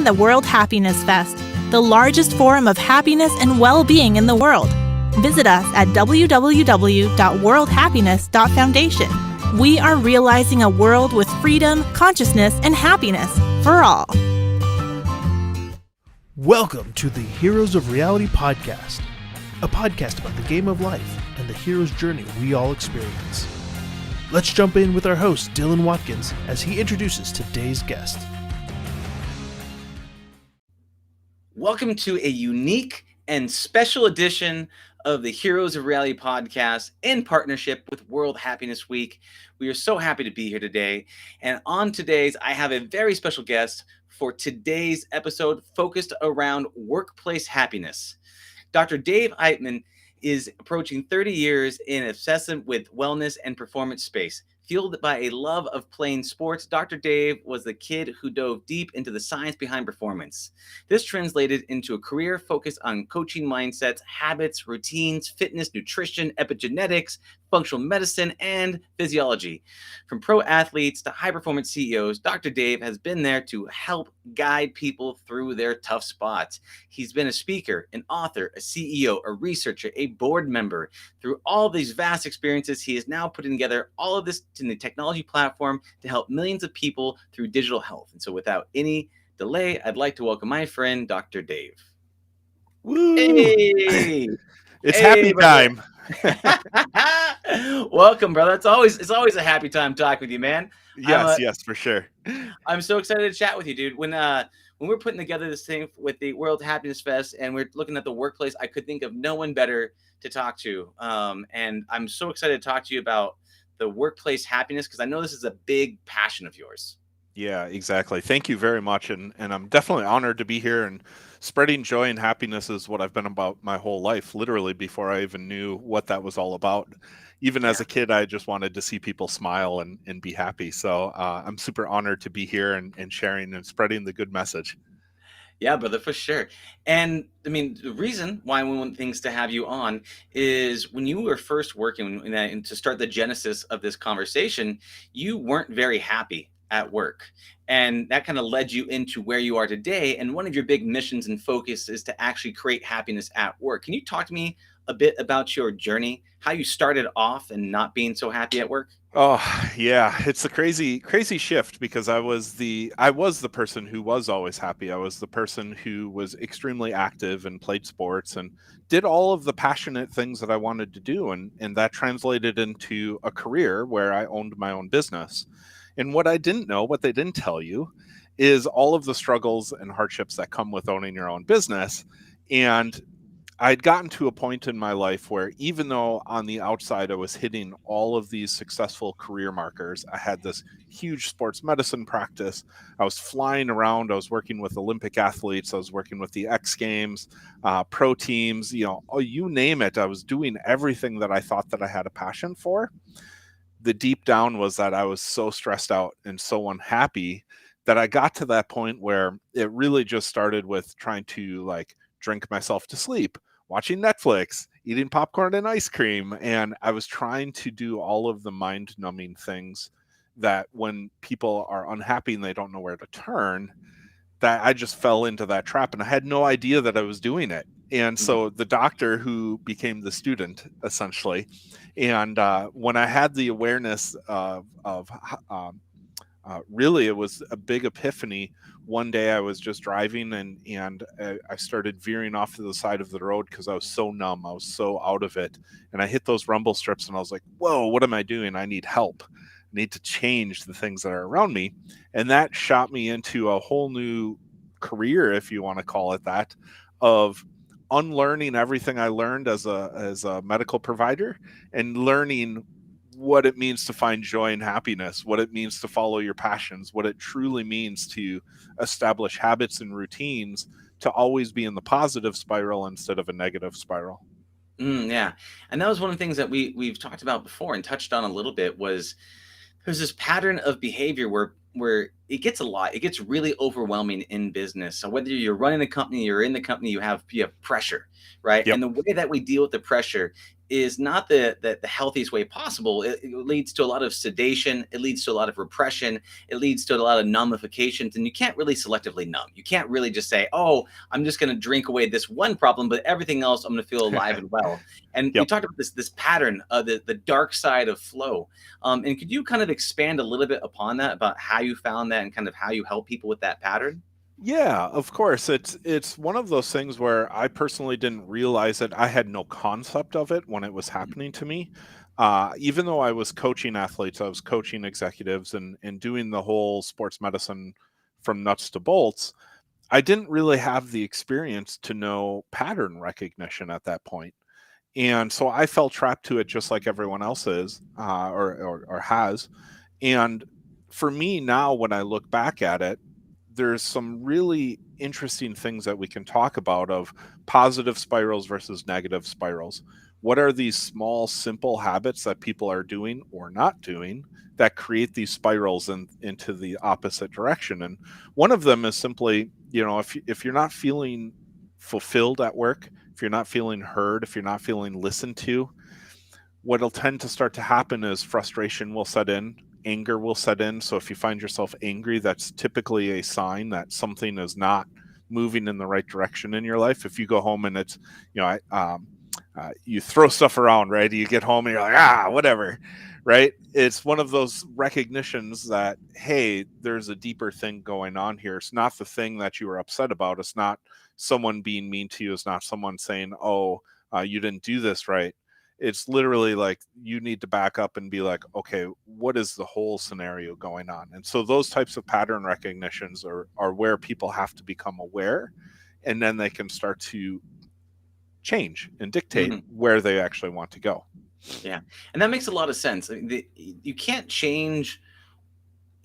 join the World Happiness Fest, the largest forum of happiness and well-being in the world. Visit us at www.worldhappiness.foundation. We are realizing a world with freedom, consciousness, and happiness for all. Welcome to the Heroes of Reality podcast, a podcast about the game of life and the hero's journey we all experience. Let's jump in with our host, Dylan Watkins, as he introduces today's guest. Welcome to a unique and special edition of the Heroes of Reality podcast in partnership with World Happiness Week. We are so happy to be here today. And on today's, I have a very special guest for today's episode focused around workplace happiness. Dr. Dave Heitman is approaching 30 years in obsessive with wellness and performance space. Fueled by a love of playing sports, Dr. Dave was the kid who dove deep into the science behind performance. This translated into a career focused on coaching mindsets, habits, routines, fitness, nutrition, epigenetics, functional medicine, and physiology. From pro athletes to high-performance CEOs, Dr. Dave has been there to help guide people through their tough spots. He's been a speaker, an author, a CEO, a researcher, a board member. Through all these vast experiences, he is now putting together all of this in the technology platform to help millions of people through digital health. And so without any delay, I'd like to welcome my friend, Dr. Dave. Woo! Hey! It's happy time. Welcome, brother. It's always a happy time talking with you, man. Yes, for sure. I'm so excited to chat with you, dude. When we're putting together this thing with the World Happiness Fest and we're looking at the workplace, I could think of no one better to talk to. And I'm so excited to talk to you about the workplace happiness because I know this is a big passion of yours. Yeah, exactly. Thank you very much. And I'm definitely honored to be here, and spreading joy and happiness is what I've been about my whole life, literally before I even knew what that was all about. Even as a kid, I just wanted to see people smile and be happy. So I'm super honored to be here and sharing and spreading the good message. Yeah, brother, for sure. And I mean, the reason why we want things to have you on is when you were first working and to start the genesis of this conversation, you weren't very happy at work. And that kind of led you into where you are today. And one of your big missions and focus is to actually create happiness at work. Can you talk to me a bit about your journey, how you started off and not being so happy at work? Oh, yeah, it's a crazy shift because I was the person who was always happy. I was the person who was extremely active and played sports and did all of the passionate things that I wanted to do. And that translated into a career where I owned my own business. And what I didn't know, what they didn't tell you, is all of the struggles and hardships that come with owning your own business. And I'd gotten to a point in my life where even though on the outside I was hitting all of these successful career markers, I had this huge sports medicine practice, I was flying around, I was working with Olympic athletes, I was working with the X Games, pro teams, you name it, I was doing everything that I thought that I had a passion for. The deep down was that I was so stressed out and so unhappy that I got to that point where it really just started with trying to drink myself to sleep, watching Netflix, eating popcorn and ice cream. And I was trying to do all of the mind-numbing things that when people are unhappy and they don't know where to turn, that I just fell into that trap. And I had no idea that I was doing it. And so the doctor who became the student, essentially, and when I had the awareness of really, it was a big epiphany. One day I was just driving and I started veering off to the side of the road because I was so numb. I was so out of it. And I hit those rumble strips and I was like, whoa, what am I doing? I need help. I need to change the things that are around me. And that shot me into a whole new career, if you want to call it that, of unlearning everything I learned as a medical provider and learning what it means to find joy and happiness, what it means to follow your passions, what it truly means to establish habits and routines to always be in the positive spiral instead of a negative spiral. Yeah. And that was one of the things that we've talked about before and touched on a little bit was there's this pattern of behavior where it gets really overwhelming in business. So whether you're running a company, you're in the company, you have pressure, right? Yep. And the way that we deal with the pressure is not the healthiest way possible. It leads to a lot of sedation. It leads to a lot of repression. It leads to a lot of numbifications. And you can't really selectively numb. You can't really just say, oh, I'm just going to drink away this one problem, but everything else I'm going to feel alive and well. And you Yep. talked about this pattern of the dark side of flow. And could you kind of expand a little bit upon that, about how you found that and kind of how you help people with that pattern? Yeah, of course. It's one of those things where I personally didn't realize it. I had no concept of it when it was happening to me. Even though I was coaching athletes, I was coaching executives and doing the whole sports medicine from nuts to bolts. I didn't really have the experience to know pattern recognition at that point. And so I fell trapped to it just like everyone else is, or has. And for me now, when I look back at it, there's some really interesting things that we can talk about of positive spirals versus negative spirals. What are these small, simple habits that people are doing or not doing that create these spirals into the opposite direction? And one of them is simply, if you're not feeling fulfilled at work, if you're not feeling heard, if you're not feeling listened to, what'll tend to start to happen is frustration will set in, anger will set in. So if you find yourself angry, that's typically a sign that something is not moving in the right direction in your life. If you go home and it's, you throw stuff around, right? You get home and you're like, whatever, right? It's one of those recognitions that, hey, there's a deeper thing going on here. It's not the thing that you were upset about. It's not someone being mean to you. It's not someone saying, oh, you didn't do this right. It's literally like you need to back up and be like, okay, what is the whole scenario going on? And so those types of pattern recognitions are where people have to become aware, and then they can start to change and dictate where they actually want to go. Yeah. And that makes a lot of sense. You can't change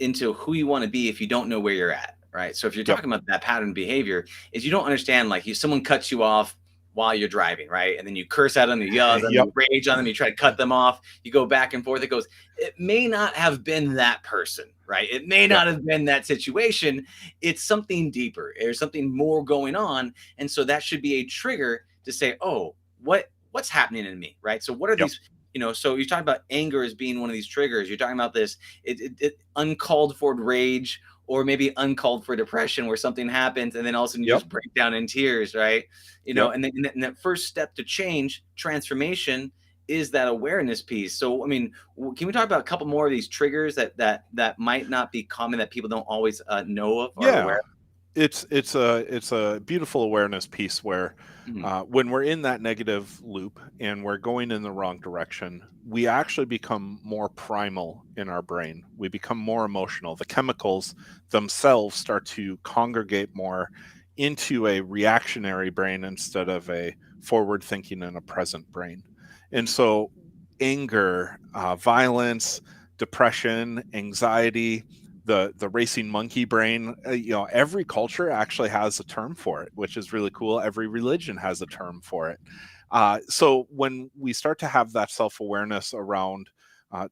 into who you want to be if you don't know where you're at, right? So if you're Yep. talking about that pattern behavior, is you don't understand, like, someone cuts you off while you're driving, right? And then you curse at them, you yell at them, Yep. you rage on them, you try to cut them off, you go back and forth. It may not have been that person, right? It may Yep. not have been that situation. It's something deeper. There's something more going on. And so that should be a trigger to say, oh, what's happening in me, right? So what are Yep. these, so you're talking about anger as being one of these triggers. You're talking about this uncalled for rage, or maybe uncalled for depression, where something happens and then all of a sudden you Yep. just break down in tears, right? Yep. And that first step to change, transformation, is that awareness piece. So, I mean, can we talk about a couple more of these triggers that might not be common, that people don't always know of or aware Yeah. It's a beautiful awareness piece where of? Mhm. when we're in that negative loop and we're going in the wrong direction, we actually become more primal in our brain. We become more emotional. The chemicals themselves start to congregate more into a reactionary brain instead of a forward thinking and a present brain. And so anger, violence, depression, anxiety, the racing monkey brain, every culture actually has a term for it, which is really cool. Every religion has a term for it. So when we start to have that self-awareness around,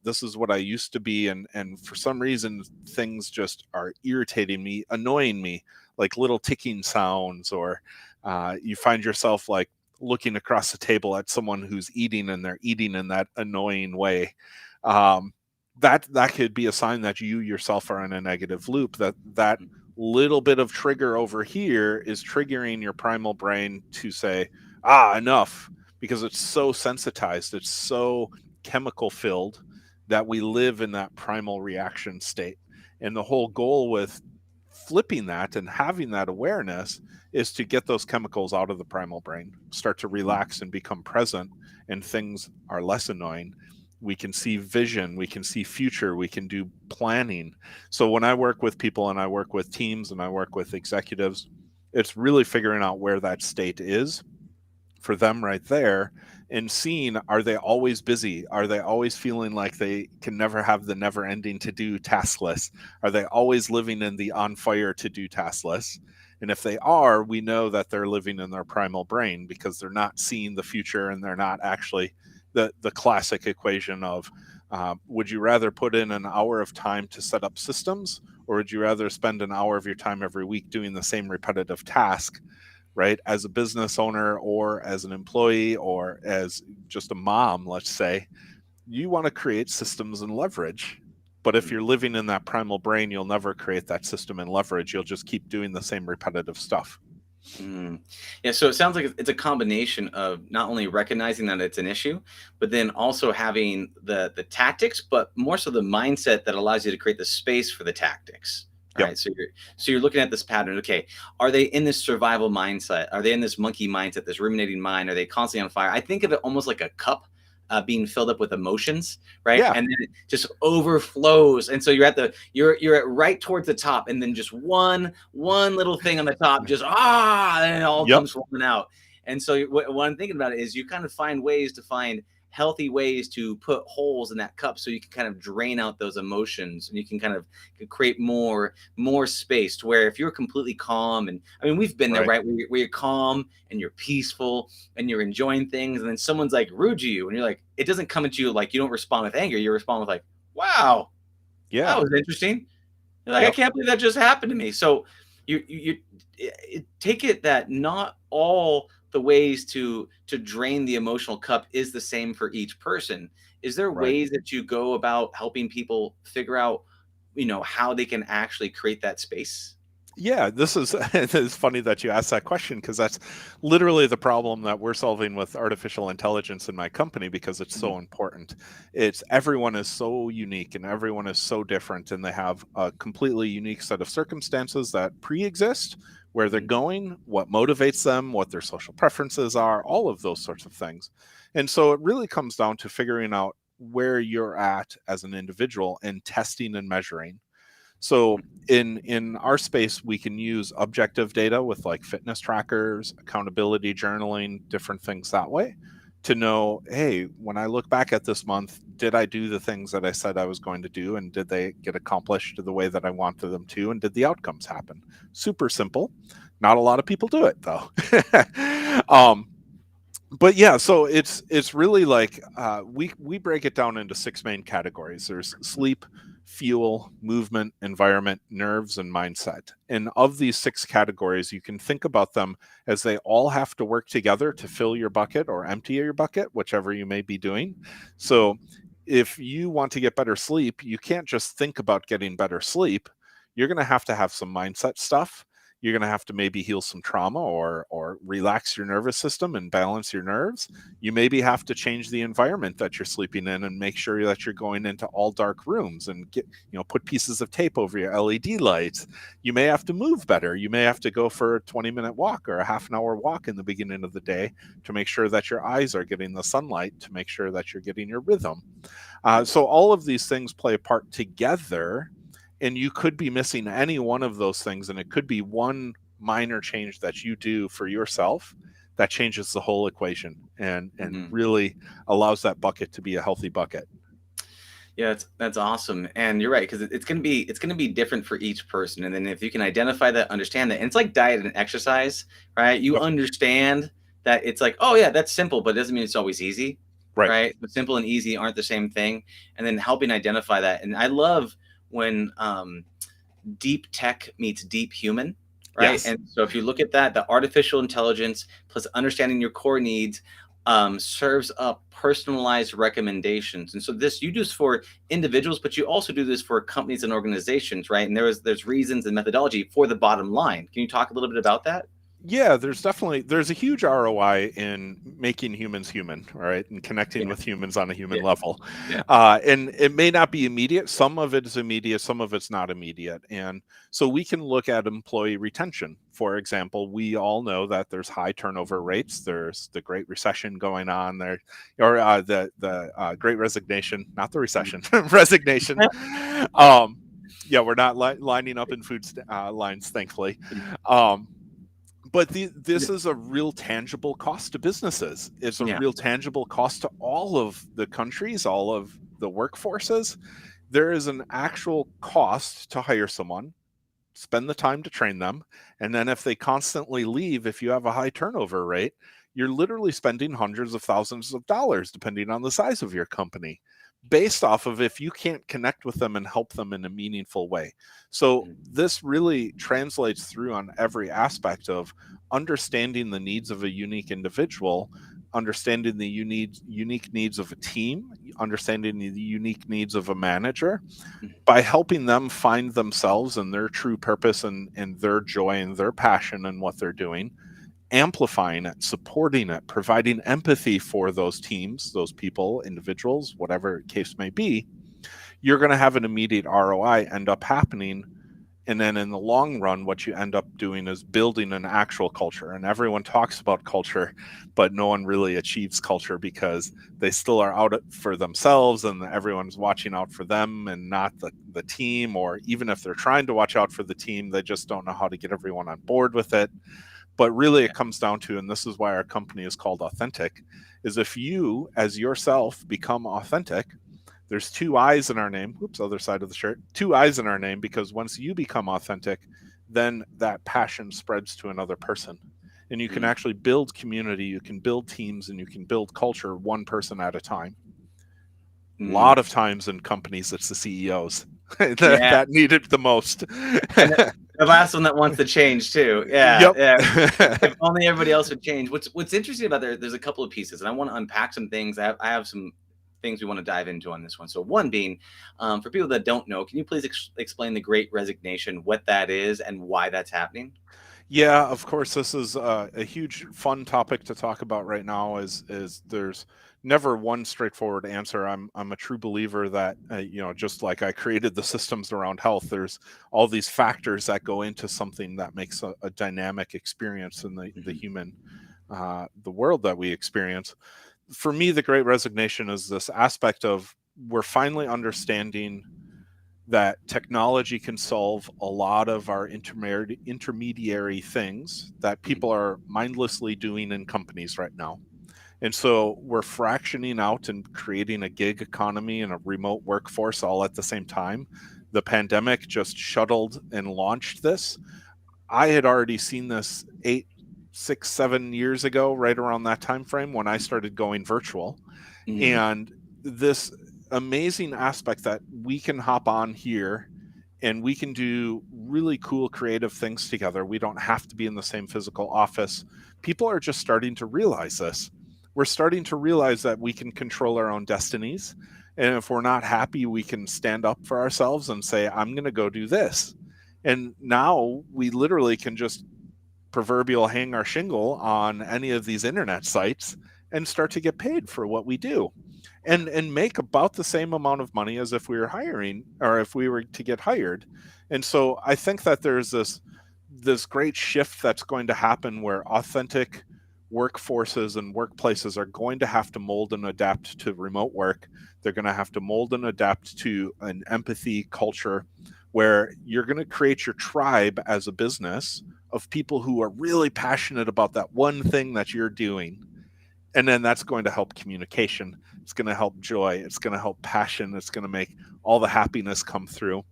this is what I used to be, and for some reason things just are irritating me, annoying me, like little ticking sounds, or you find yourself like looking across the table at someone who's eating and they're eating in that annoying way. um, that could be a sign that you yourself are in a negative loop, that little bit of trigger over here is triggering your primal brain to say, enough, because it's so sensitized, it's so chemical filled, that we live in that primal reaction state. And the whole goal with flipping that and having that awareness is to get those chemicals out of the primal brain, start to relax and become present, and things are less annoying. We can see vision, we can see future, we can do planning. So when I work with people and I work with teams and I work with executives, it's really figuring out where that state is for them right there, and seeing, are they always busy? Are they always feeling like they can never have the never ending to do task list? Are they always living in the on fire to do task list? And if they are, we know that they're living in their primal brain, because they're not seeing the future, and they're not actually the classic equation of, would you rather put in an hour of time to set up systems, or would you rather spend an hour of your time every week doing the same repetitive task? right? As a business owner or as an employee or as just a mom, let's say, you want to create systems and leverage. But if you're living in that primal brain, you'll never create that system and leverage. You'll just keep doing the same repetitive stuff. Mm. Yeah, so it sounds like it's a combination of not only recognizing that it's an issue, but then also having the tactics, but more so the mindset that allows you to create the space for the tactics. All Yep. right, so you're looking at this pattern. Okay, are they in this survival mindset? Are they in this monkey mindset, this ruminating mind? Are they constantly on fire? I think of it almost like a cup being filled up with emotions, right? Yeah. And then it just overflows, and so you're at right towards the top, and then just one little thing on the top, just and it all Yep. comes rolling out. And so what I'm thinking about is you kind of find ways to find healthy ways to put holes in that cup so you can kind of drain out those emotions, and you can kind of create more space to where if you're completely calm, and I mean we've been there, right? Where you're calm and you're peaceful and you're enjoying things, and then someone's like rude to you and you're like, it doesn't come at you like, you don't respond with anger, you respond with like, wow, Yeah. that was interesting. You're like, Yep. I can't believe that just happened to me. So you take it that not all the ways to drain the emotional cup is the same for each person. Is there Right. ways that you go about helping people figure out, how they can actually create that space? Yeah, this is it's funny that you asked that question, because that's literally the problem that we're solving with artificial intelligence in my company, because it's so important. It's everyone is so unique and everyone is so different, and they have a completely unique set of circumstances that pre-exist, where they're going, what motivates them, what their social preferences are, all of those sorts of things. And so it really comes down to figuring out where you're at as an individual and testing and measuring. So in our space, we can use objective data with like fitness trackers, accountability journaling, different things that way, to know, hey, when I look back at this month, did I do the things that I said I was going to do, and did they get accomplished the way that I wanted them to, and did the outcomes happen? Super simple. Not a lot of people do it though. But yeah, so it's really like we break it down into 6 main categories. There's sleep, fuel, movement, environment, nerves, and mindset. And of these 6 categories, you can think about them as they all have to work together to fill your bucket or empty your bucket, whichever you may be doing. So if you want to get better sleep, you can't just think about getting better sleep. You're going to have some mindset stuff. You're going to have to maybe heal some trauma or relax your nervous system and balance your nerves. You maybe have to change the environment that you're sleeping in and make sure that you're going into all dark rooms and put pieces of tape over your LED lights. You may have to move better. You may have to go for a 20-minute walk or a half an hour walk in the beginning of the day to make sure that your eyes are getting the sunlight, to make sure that you're getting your rhythm. So all of these things play a part together. And you could be missing any one of those things, and it could be one minor change that you do for yourself that changes the whole equation and really allows that bucket to be a healthy bucket. Yeah, that's awesome, and you're right, because it's gonna be different for each person, and then if you can identify that, understand that, and it's like diet and exercise, right? You Yep. understand that it's like, oh yeah, that's simple, but it doesn't mean it's always easy, Right. right? But simple and easy aren't the same thing, and then helping identify that. And I love when deep tech meets deep human, right? Yes. And so if you look at that, the artificial intelligence plus understanding your core needs serves up personalized recommendations. And so you do this for individuals, but you also do this for companies and organizations, right? And there's reasons and methodology for the bottom line. Can you talk a little bit about that? Yeah, there's a huge ROI in making humans human, right, and connecting with humans on a human level. And it may not be immediate. Some of it is immediate, some of it's not immediate. And so we can look at employee retention. For example, we all know that there's high turnover rates. There's the Great Recession going on there, or the Great Resignation, not the recession, resignation. Yeah, we're not lining up in food lines, thankfully. But this is a real tangible cost to businesses. It's a real tangible cost to all of the countries, all of the workforces. There is an actual cost to hire someone, spend the time to train them, and then if they constantly leave, if you have a high turnover rate, you're literally spending hundreds of thousands of dollars, depending on the size of your company, based off of if you can't connect with them and help them in a meaningful way. So this really translates through on every aspect of understanding the needs of a unique individual, understanding the unique needs of a team, understanding the unique needs of a manager, by helping them find themselves and their true purpose and their joy and their passion in what they're doing, amplifying it, supporting it, providing empathy for those teams, those people, individuals, whatever case may be, you're going to have an immediate ROI end up happening. And then in the long run, what you end up doing is building an actual culture. And everyone talks about culture, but no one really achieves culture because they still are out for themselves and everyone's watching out for them and not the team. Or even if they're trying to watch out for the team, they just don't know how to get everyone on board with it. But really it comes down to, and this is why our company is called Authentic, is if you as yourself become authentic, there's two I's in our name. Oops, other side of the shirt. Two I's in our name, because once you become authentic, then that passion spreads to another person. And you can actually build community, you can build teams, and you can build culture one person at a time. A lot of times in companies, it's the CEOs that need it the most. And the last one that wants to change too. Yeah. If only everybody else would change. What's interesting about there's a couple of pieces, and I want to unpack some things. I have some things we want to dive into on this one. So one being, for people that don't know, can you please explain the Great Resignation, what that is and why that's happening? Yeah, of course. This is a huge fun topic to talk about right now. Is there's never one straightforward answer. I'm a true believer that just like I created the systems around health, there's all these factors that go into something that makes a dynamic experience in the human the world that we experience. For me, the Great Resignation is this aspect of we're finally understanding that technology can solve a lot of our intermediary things that people are mindlessly doing in companies right now. And so we're fractioning out and creating a gig economy and a remote workforce all at the same time. The pandemic just shuttled and launched this. I had already seen this 6, 7 years ago, right around that time frame when I started going virtual. And this amazing aspect that we can hop on here and we can do really cool creative things together. We don't have to be in the same physical office. People are just starting to realize this. We're starting to realize that we can control our own destinies. And if we're not happy, we can stand up for ourselves and say, I'm going to go do this. And now we literally can just proverbial hang our shingle on any of these internet sites and start to get paid for what we do and make about the same amount of money as if we were hiring or if we were to get hired. And so I think that there's this great shift that's going to happen where authentic workforces and workplaces are going to have to mold and adapt to remote work. They're going to have to mold and adapt to an empathy culture where you're going to create your tribe as a business of people who are really passionate about that one thing that you're doing. And then that's going to help communication. It's going to help joy. It's going to help passion. It's going to make all the happiness come through.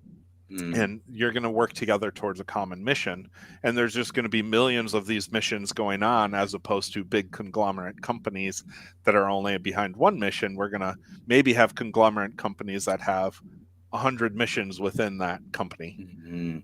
And you're going to work together towards a common mission. And there's just going to be millions of these missions going on as opposed to big conglomerate companies that are only behind one mission. We're going to maybe have conglomerate companies that have 100 missions within that company.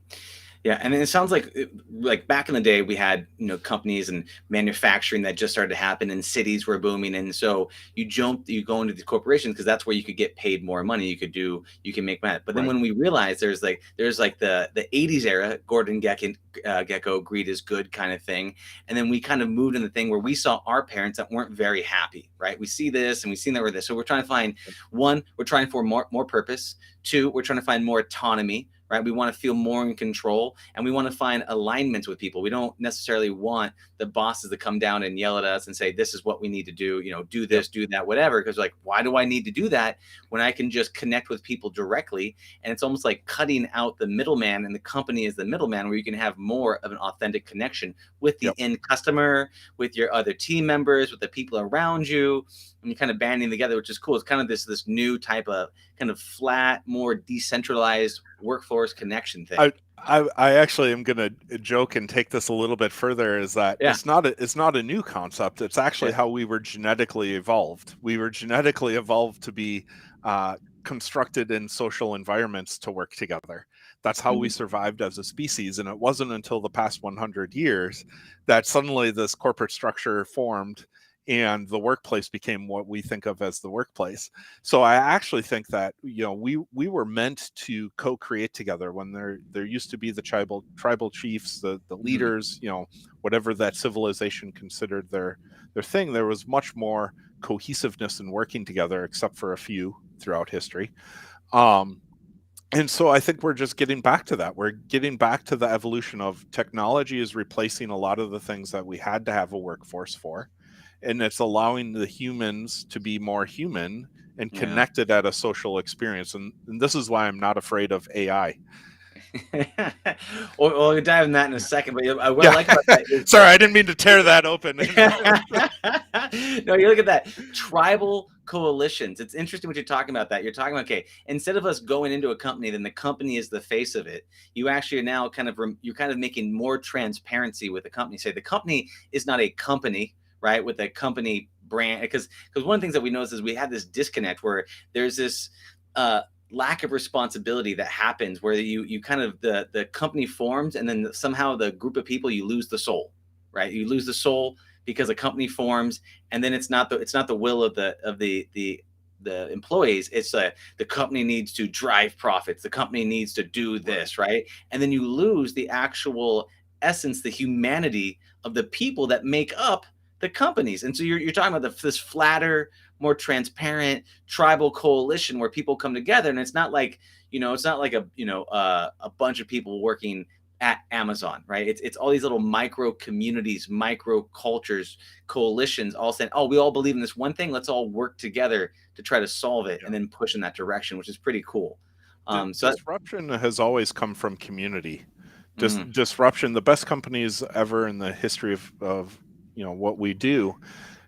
Yeah, and it sounds like back in the day we had companies and manufacturing that just started to happen, and cities were booming, and so you go into the corporations because that's where you could get paid more money. You can make money. But then when we realized there's like the 80s era, Gordon Gekko, greed is good kind of thing, and then we kind of moved in the thing where we saw our parents that weren't very happy, right? We see this and we've seen that we're this, so we're trying to find one, we're trying for more purpose. Two, we're trying to find more autonomy. Right? We want to feel more in control, and we want to find alignments with people. We don't necessarily want the bosses to come down and yell at us and say, this is what we need to do, do this, do that, whatever. Because why do I need to do that when I can just connect with people directly? And it's almost like cutting out the middleman, and the company is the middleman, where you can have more of an authentic connection with the end customer, with your other team members, with the people around you, and you're kind of banding together, which is cool. It's kind of this new type of kind of flat, more decentralized workforce connection thing. I actually am going to joke and take this a little bit further, is that it's not a new concept. It's actually how we were genetically evolved. We were genetically evolved to be constructed in social environments to work together. That's how we survived as a species. And it wasn't until the past 100 years that suddenly this corporate structure formed and the workplace became what we think of as the workplace. So I actually think that, you know, we were meant to co-create together. When there used to be the tribal chiefs, the leaders, you know, whatever that civilization considered their thing, there was much more cohesiveness in working together, except for a few throughout history. And so I think we're just getting back to that. We're getting back to the evolution of technology is replacing a lot of the things that we had to have a workforce for. And it's allowing the humans to be more human and connected at a social experience. And this is why I'm not afraid of AI. Well, we'll dive in that in a second. But what I like about that is sorry, I didn't mean to tear that open. No, you look at that tribal coalitions. It's interesting what you're talking about. That you're talking about. Okay, instead of us going into a company, then the company is the face of it. You actually are now you're kind of making more transparency with the company. Say the company is not a company, right? With a company brand, because one of the things that we notice is we have this disconnect where there's this lack of responsibility that happens where you kind of the company forms, and then somehow the group of people, you lose the soul, right? You lose the soul because a company forms, and then it's not the will of the employees. It's the company needs to drive profits. The company needs to do this, right? And then you lose the actual essence, the humanity of the people that make up the companies. And so you're talking about this flatter, more transparent tribal coalition where people come together, and it's not like a bunch of people working at Amazon, right? It's all these little micro communities, micro cultures, coalitions, all saying, oh, we all believe in this one thing. Let's all work together to try to solve it, and then push in that direction, which is pretty cool. Disruption has always come from community. Disruption, the best companies ever in the history of what we do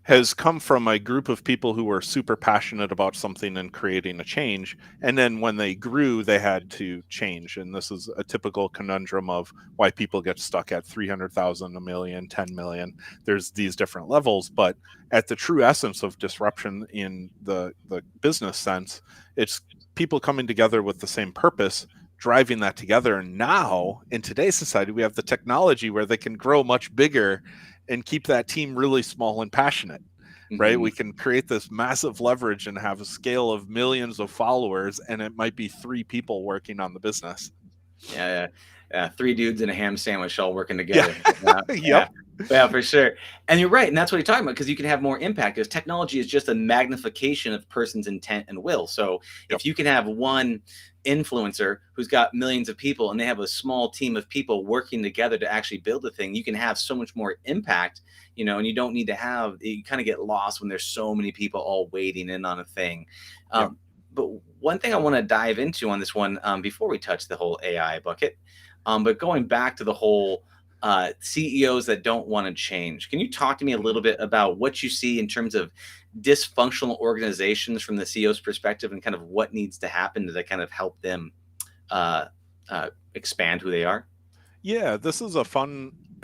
has come from a group of people who were super passionate about something and creating a change. And then when they grew, they had to change. And this is a typical conundrum of why people get stuck at 300,000, a million, 10 million. There's these different levels, but at the true essence of disruption in the business sense, it's people coming together with the same purpose, driving that together. And now in today's society, we have the technology where they can grow much bigger and keep that team really small and passionate, right? We can create this massive leverage and have a scale of millions of followers, and it might be 3 people working on the business. Yeah. 3 dudes and a ham sandwich all working together. Yep. Yeah, for sure. And you're right. And that's what you're talking about, because you can have more impact, because technology is just a magnification of person's intent and will. So if you can have one influencer who's got millions of people, and they have a small team of people working together to actually build a thing, you can have so much more impact, and you don't need to you kind of get lost when there's so many people all waiting in on a thing. But one thing I want to dive into on this one, before we touch the whole AI bucket, but going back to the whole CEOs that don't want to change. Can you talk to me a little bit about what you see in terms of dysfunctional organizations from the CEO's perspective, and kind of what needs to happen to kind of help them expand who they are? Yeah, this is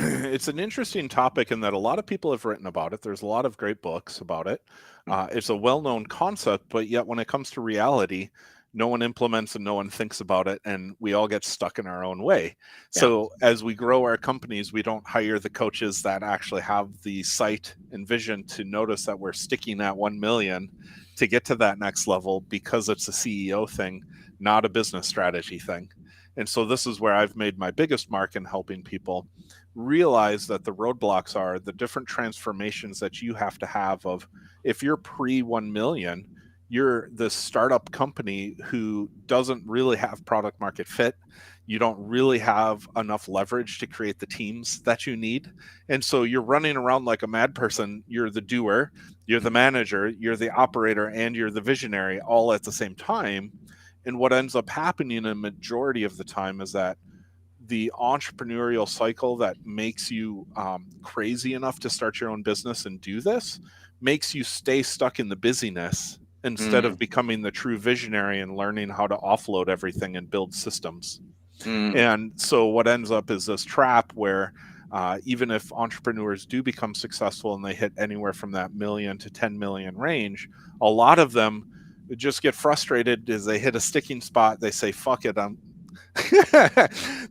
it's an interesting topic in that a lot of people have written about it. There's a lot of great books about it. It's a well-known concept, but yet when it comes to reality, no one implements and no one thinks about it, and we all get stuck in our own way. So as we grow our companies, we don't hire the coaches that actually have the sight and vision to notice that we're sticking at 1 million to get to that next level, because it's a CEO thing, not a business strategy thing. And so this is where I've made my biggest mark in helping people realize that the roadblocks are the different transformations that you have to have of, if you're pre 1 million, you're this startup company who doesn't really have product market fit. You don't really have enough leverage to create the teams that you need. And so you're running around like a mad person. You're the doer, you're the manager, you're the operator, and you're the visionary all at the same time. And what ends up happening a majority of the time is that the entrepreneurial cycle that makes you crazy enough to start your own business and do this makes you stay stuck in the busyness instead of becoming the true visionary and learning how to offload everything and build systems. And so what ends up is this trap where even if entrepreneurs do become successful and they hit anywhere from that 1 million to 10 million range, a lot of them just get frustrated as they hit a sticking spot. They say, fuck it,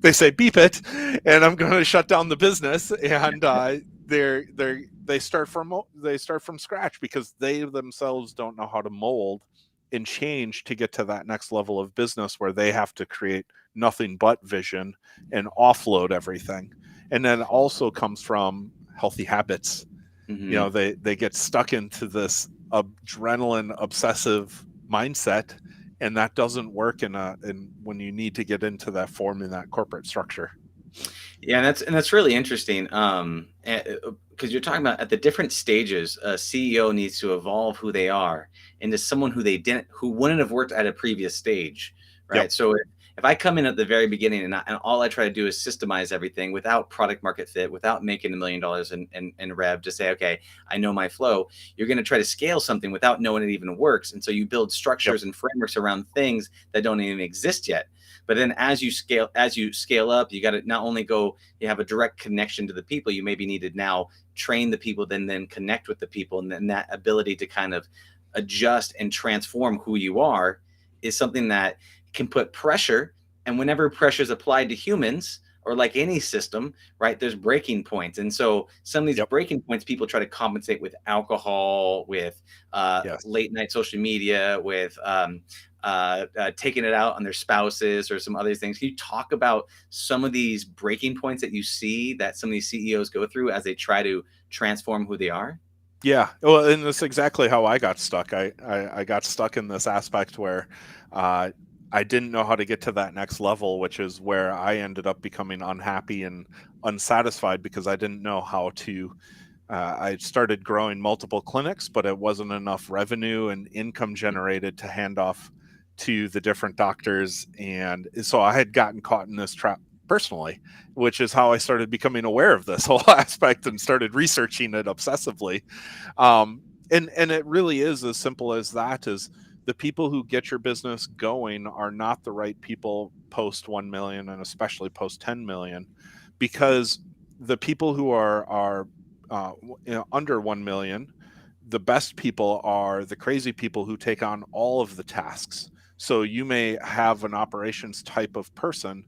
They say beep it, and I'm going to shut down the business. And they start from scratch because they themselves don't know how to mold and change to get to that next level of business where they have to create nothing but vision and offload everything. And then also comes from healthy habits. Mm-hmm. They get stuck into this adrenaline obsessive mindset, and that doesn't work in when you need to get into that forming that corporate structure. Yeah, and that's really interesting. Because you're talking about at the different stages, a CEO needs to evolve who they are into someone who wouldn't have worked at a previous stage, right? Yep. So if I come in at the very beginning and all I try to do is systemize everything without product market fit, without making $1 million in rev, to say, okay, I know my flow, you're going to try to scale something without knowing it even works, and so you build structures and frameworks around things that don't even exist yet. But then as you scale up, you got to not only you have a direct connection to the people, you maybe need to now train the people, then connect with the people. And then that ability to kind of adjust and transform who you are is something that can put pressure. And whenever pressure is applied to humans, or like any system, right, there's breaking points. And so some of these breaking points, people try to compensate with alcohol, with late night social media, with taking it out on their spouses or some other things. Can you talk about some of these breaking points that you see that some of these CEOs go through as they try to transform who they are? Yeah, well, and that's exactly how I got stuck. I got stuck in this aspect where I didn't know how to get to that next level, which is where I ended up becoming unhappy and unsatisfied because I didn't know how to. I started growing multiple clinics, but it wasn't enough revenue and income generated to hand off to the different doctors. And so I had gotten caught in this trap personally, which is how I started becoming aware of this whole aspect and started researching it obsessively. And it really is as simple as that. Is the people who get your business going are not the right people post 1 million and especially post 10 million, because the people who are under 1 million, the best people are the crazy people who take on all of the tasks. So you may have an operations type of person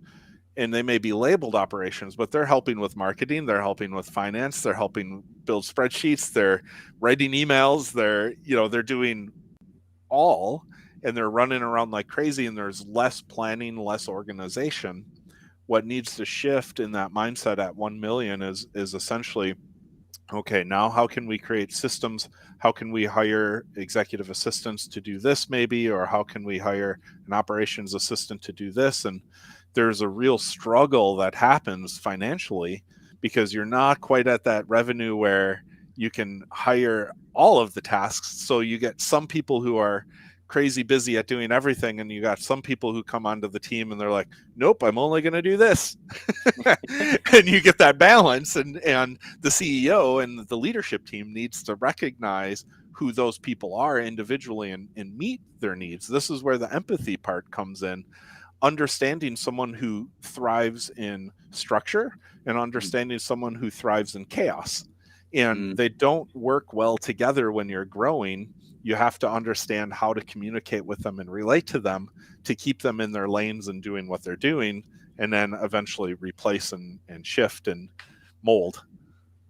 and they may be labeled operations, but they're helping with marketing, they're helping with finance, they're helping build spreadsheets, they're writing emails, they're doing all, and they're running around like crazy, and there's less planning, less organization. What needs to shift in that mindset at 1 million is essentially, okay, now how can we create systems? How can we hire executive assistants to do this maybe? Or how can we hire an operations assistant to do this? And there's a real struggle that happens financially because you're not quite at that revenue where you can hire all of the tasks. So you get some people who are crazy busy at doing everything, and you got some people who come onto the team and they're like, nope, I'm only going to do this. And you get that balance, and the CEO and the leadership team needs to recognize who those people are individually and meet their needs. This is where the empathy part comes in, understanding someone who thrives in structure and understanding someone who thrives in chaos. And they don't work well together when you're growing. You have to understand how to communicate with them and relate to them to keep them in their lanes and doing what they're doing, and then eventually replace and shift and mold.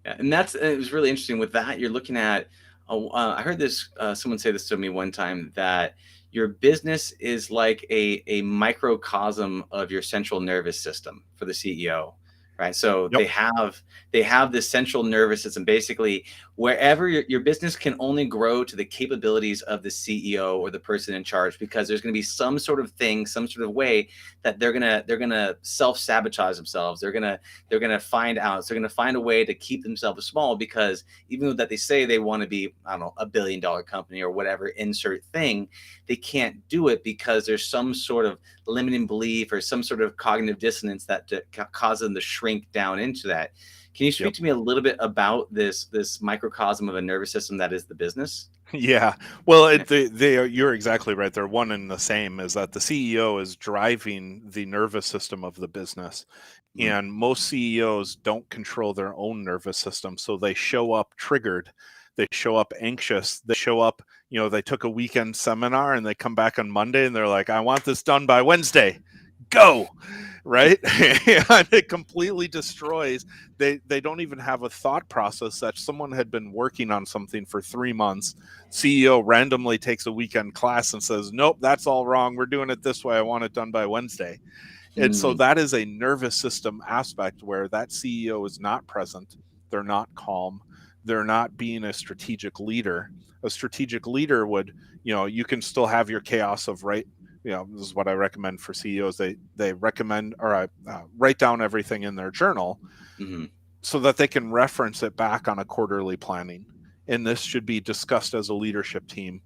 Yeah, and it was really interesting with that. You're looking at, I heard this, someone say this to me one time, that your business is like a microcosm of your central nervous system for the CEO. Right. So they have this central nervous system, basically wherever your business can only grow to the capabilities of the CEO or the person in charge, because there's going to be some sort of thing, some sort of way that they're gonna self-sabotage themselves. They're gonna find out. So they're gonna find a way to keep themselves small, because even though that they say they want to be, I don't know, $1 billion company or whatever, insert thing, they can't do it because there's some sort of limiting belief or some sort of cognitive dissonance that causes them to shrink down into that. Can you speak to me a little bit about this microcosm of a nervous system that is the business? Yeah, well, you're exactly right. They're one and the same. Is that the CEO is driving the nervous system of the business, and most CEOs don't control their own nervous system, so they show up triggered, they show up anxious, they show up. They took a weekend seminar and they come back on Monday and they're like, "I want this done by Wednesday." go, right? And it completely destroys. They don't even have a thought process that someone had been working on something for 3 months. CEO randomly takes a weekend class and says, nope, that's all wrong, we're doing it this way, I want it done by Wednesday. And so that is a nervous system aspect where that CEO is not present, they're not calm, they're not being a strategic leader. A strategic leader would, you can still have your chaos of, right, this is what I recommend for CEOs. They recommend, or write down everything in their journal so that they can reference it back on a quarterly planning. And this should be discussed as a leadership team.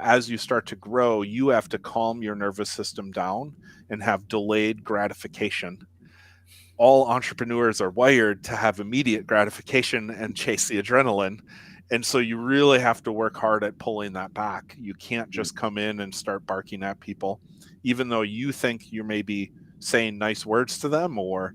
As you start to grow, you have to calm your nervous system down and have delayed gratification. All entrepreneurs are wired to have immediate gratification and chase the adrenaline. And so you really have to work hard at pulling that back. You can't just come in and start barking at people, even though you think you're maybe saying nice words to them or,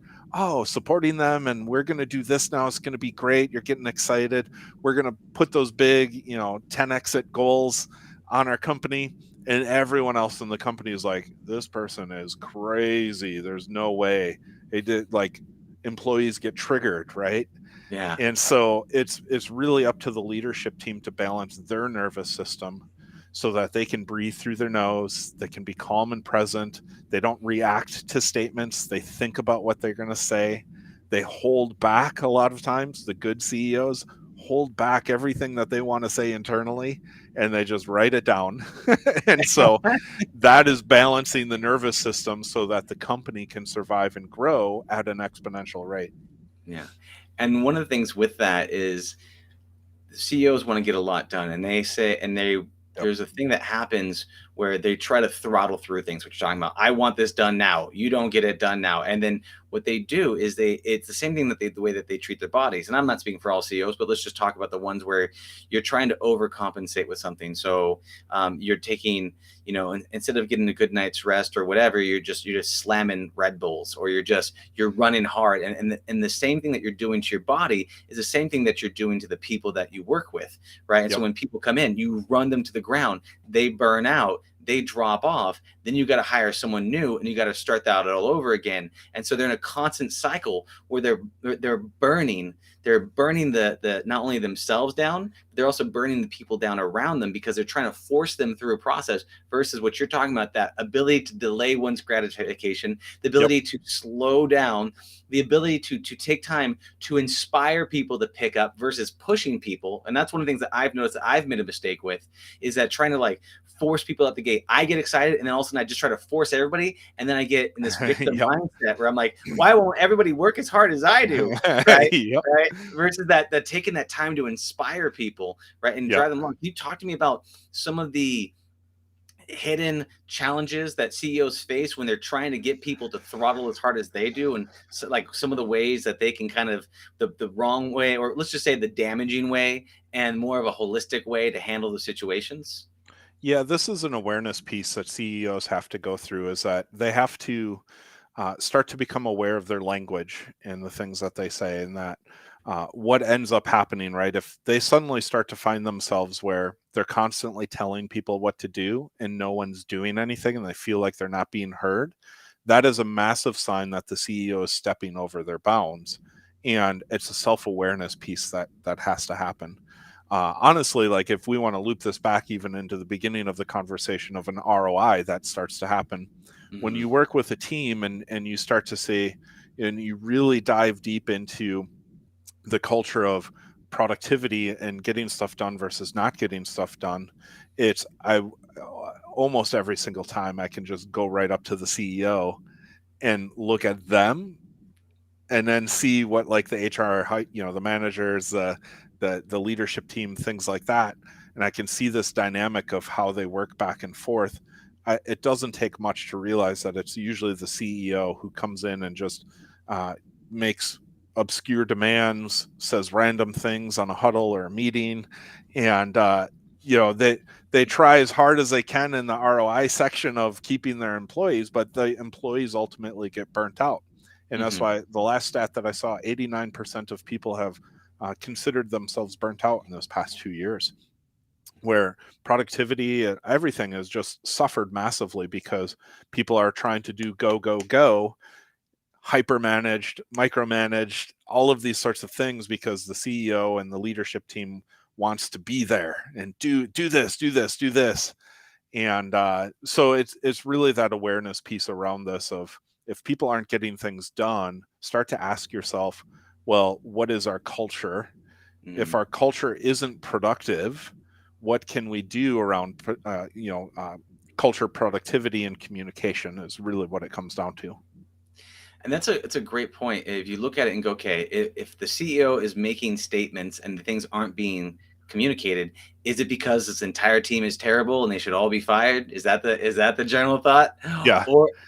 supporting them. And we're going to do this now. It's going to be great. You're getting excited. We're going to put those big, 10 exit goals on our company. And everyone else in the company is like, this person is crazy. There's no way. They did, like, employees get triggered, right? Yeah. And so it's really up to the leadership team to balance their nervous system so that they can breathe through their nose, they can be calm and present, they don't react to statements, they think about what they're going to say, they hold back. A lot of times the good CEOs hold back everything that they want to say internally and they just write it down. And so that is balancing the nervous system so that the company can survive and grow at an exponential rate. Yeah. And one of the things with that is CEOs want to get a lot done, and they say, there's a thing that happens where they try to throttle through things, which you're talking about. I want this done now. You don't get it done now. And then what they do is it's the same thing the way that they treat their bodies. And I'm not speaking for all CEOs, but let's just talk about the ones where you're trying to overcompensate with something. So you're taking, instead of getting a good night's rest or whatever, you're just slamming Red Bulls, or you're running hard. And the same thing that you're doing to your body is the same thing that you're doing to the people that you work with, right? And so when people come in, you run them to the ground, they burn out, they drop off, then you got to hire someone new and you got to start that all over again. And so they're in a constant cycle where they're burning the not only themselves down, but they're also burning the people down around them because they're trying to force them through a process versus what you're talking about, that ability to delay one's gratification, the ability to slow down, the ability to take time to inspire people to pick up versus pushing people. And that's one of the things that I've noticed that I've made a mistake with, is that trying to force people at the gate. I get excited and then all of a sudden I just try to force everybody. And then I get in this victim mindset where I'm like, why won't everybody work as hard as I do? Right. Right. Versus that taking that time to inspire people, right, and drive them along. Can you talk to me about some of the hidden challenges that CEOs face when they're trying to get people to throttle as hard as they do, and so, some of the ways that they can kind of the wrong way, or let's just say the damaging way, and more of a holistic way to handle the situations? Yeah, this is an awareness piece that CEOs have to go through, is that they have to start to become aware of their language and the things that they say, and that what ends up happening, right? If they suddenly start to find themselves where they're constantly telling people what to do and no one's doing anything and they feel like they're not being heard, that is a massive sign that the CEO is stepping over their bounds. And it's a self-awareness piece that has to happen. Honestly, if we want to loop this back even into the beginning of the conversation of an ROI, that starts to happen when you work with a team and you start to see, and you really dive deep into the culture of productivity and getting stuff done versus not getting stuff done. I almost every single time I can just go right up to the CEO and look at them and then see what the HR, the managers, the leadership team, things like that. And I can see this dynamic of how they work back and forth. It doesn't take much to realize that it's usually the CEO who comes in and just makes obscure demands, says random things on a huddle or a meeting. And, they try as hard as they can in the ROI section of keeping their employees, but the employees ultimately get burnt out. And that's why the last stat that I saw, 89% of people have considered themselves burnt out in those past 2 years. where productivity and everything has just suffered massively because people are trying to do go, go, go, hyper managed, micromanaged, all of these sorts of things because the CEO and the leadership team wants to be there and do this, do this, do this. And so it's really that awareness piece around this of, if people aren't getting things done, start to ask yourself, well, what is our culture? If our culture isn't productive, what can we do around culture, productivity, and communication is really what it comes down to. And it's a great point. If you look at it and go, okay, if the CEO is making statements and the things aren't being communicated, is it because this entire team is terrible and they should all be fired? Is that the general thought? Yeah.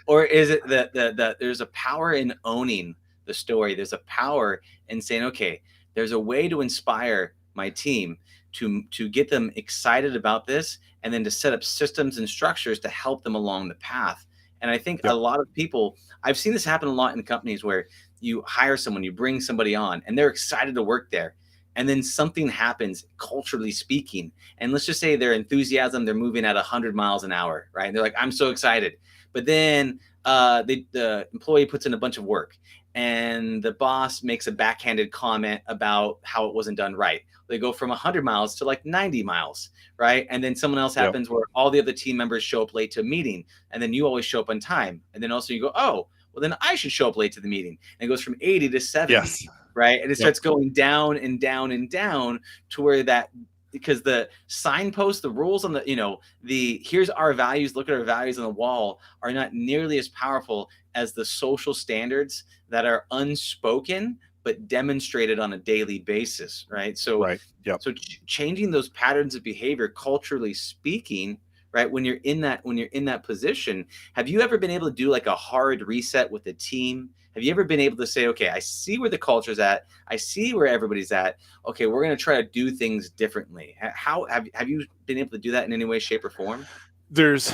Or is it that there's a power in owning the story? There's a power in saying, okay, there's a way to inspire my team to get them excited about this, and then to set up systems and structures to help them along the path. And I think a Yep. lot of people, I've seen this happen a lot in companies where you hire someone, you bring somebody on, and they're excited to work there. And then something happens, culturally speaking. And let's just say their enthusiasm, they're moving at 100 miles an hour, right? And they're like, I'm so excited. But then the employee puts in a bunch of work, and the boss makes a backhanded comment about how it wasn't done right. They go from 100 miles to like 90 miles, right? And then someone else Yep. happens where all the other team members show up late to a meeting, and then you always show up on time. And then also you go, oh, well, then I should show up late to the meeting. And it goes from 80 to 70, Yes. right? And it Yep. starts going down and down and down to where that, because the signposts, the rules on the here's our values, look at our values on the wall, are not nearly as powerful as the social standards that are unspoken but demonstrated on a daily basis, right? So, Right. Yep. so changing those patterns of behavior, culturally speaking, right? When you're in that position, have you ever been able to do like a hard reset with the team? Have you ever been able to say, okay, I see where the culture's at, I see where everybody's at. Okay, we're going to try to do things differently. How have you been able to do that in any way, shape, or form? There's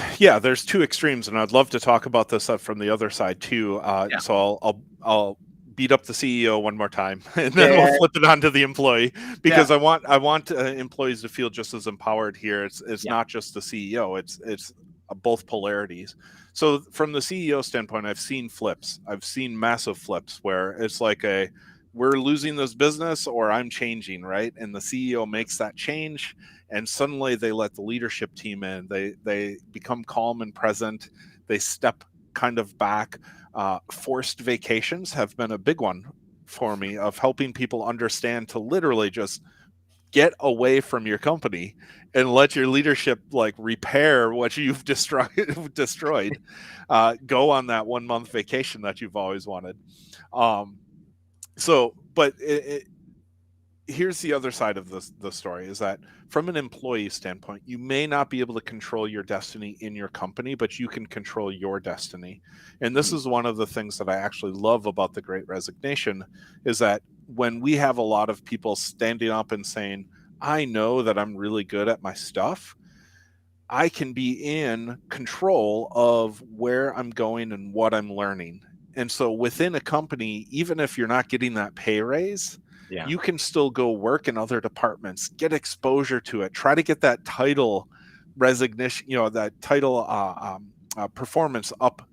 two extremes, and I'd love to talk about this from the other side too. Yeah. So I'll beat up the CEO one more time, and then we'll flip it onto the employee, because I want employees to feel just as empowered here. It's not just the CEO; it's both polarities. So from the CEO standpoint, I've seen flips. I've seen massive flips where it's like we're losing this business or I'm changing, right? And the CEO makes that change, and suddenly they let the leadership team in. They become calm and present. They step kind of back. Forced vacations have been a big one for me, of helping people understand to literally just get away from your company and let your leadership like repair what you've destroyed. Go on that 1 month vacation that you've always wanted. But here's the other side of the story, is that from an employee standpoint, you may not be able to control your destiny in your company, but you can control your destiny. And this is one of the things that I actually love about the Great Resignation, is that when we have a lot of people standing up and saying, I know that I'm really good at my stuff, I can be in control of where I'm going and what I'm learning. And so within a company, even if you're not getting that pay raise, you can still go work in other departments, get exposure to it, try to get that title resignation, that title performance up,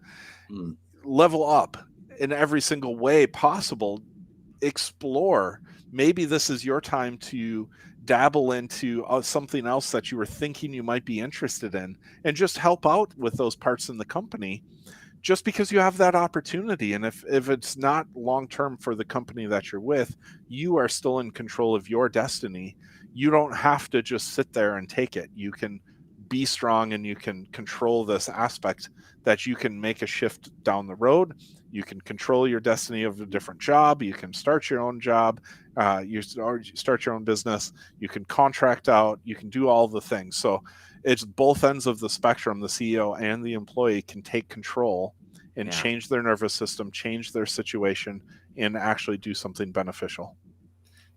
level up in every single way possible. Explore. Maybe this is your time to dabble into something else that you were thinking you might be interested in, and just help out with those parts in the company, just because you have that opportunity. And if it's not long-term for the company that you're with, you are still in control of your destiny. You don't have to just sit there and take it. You can be strong, and you can control this aspect, that you can make a shift down the road. You can control your destiny of a different job. You can start your own job. You start your own business. You can contract out. You can do all the things. So it's both ends of the spectrum. The CEO and the employee can take control and change their nervous system, change their situation, and actually do something beneficial.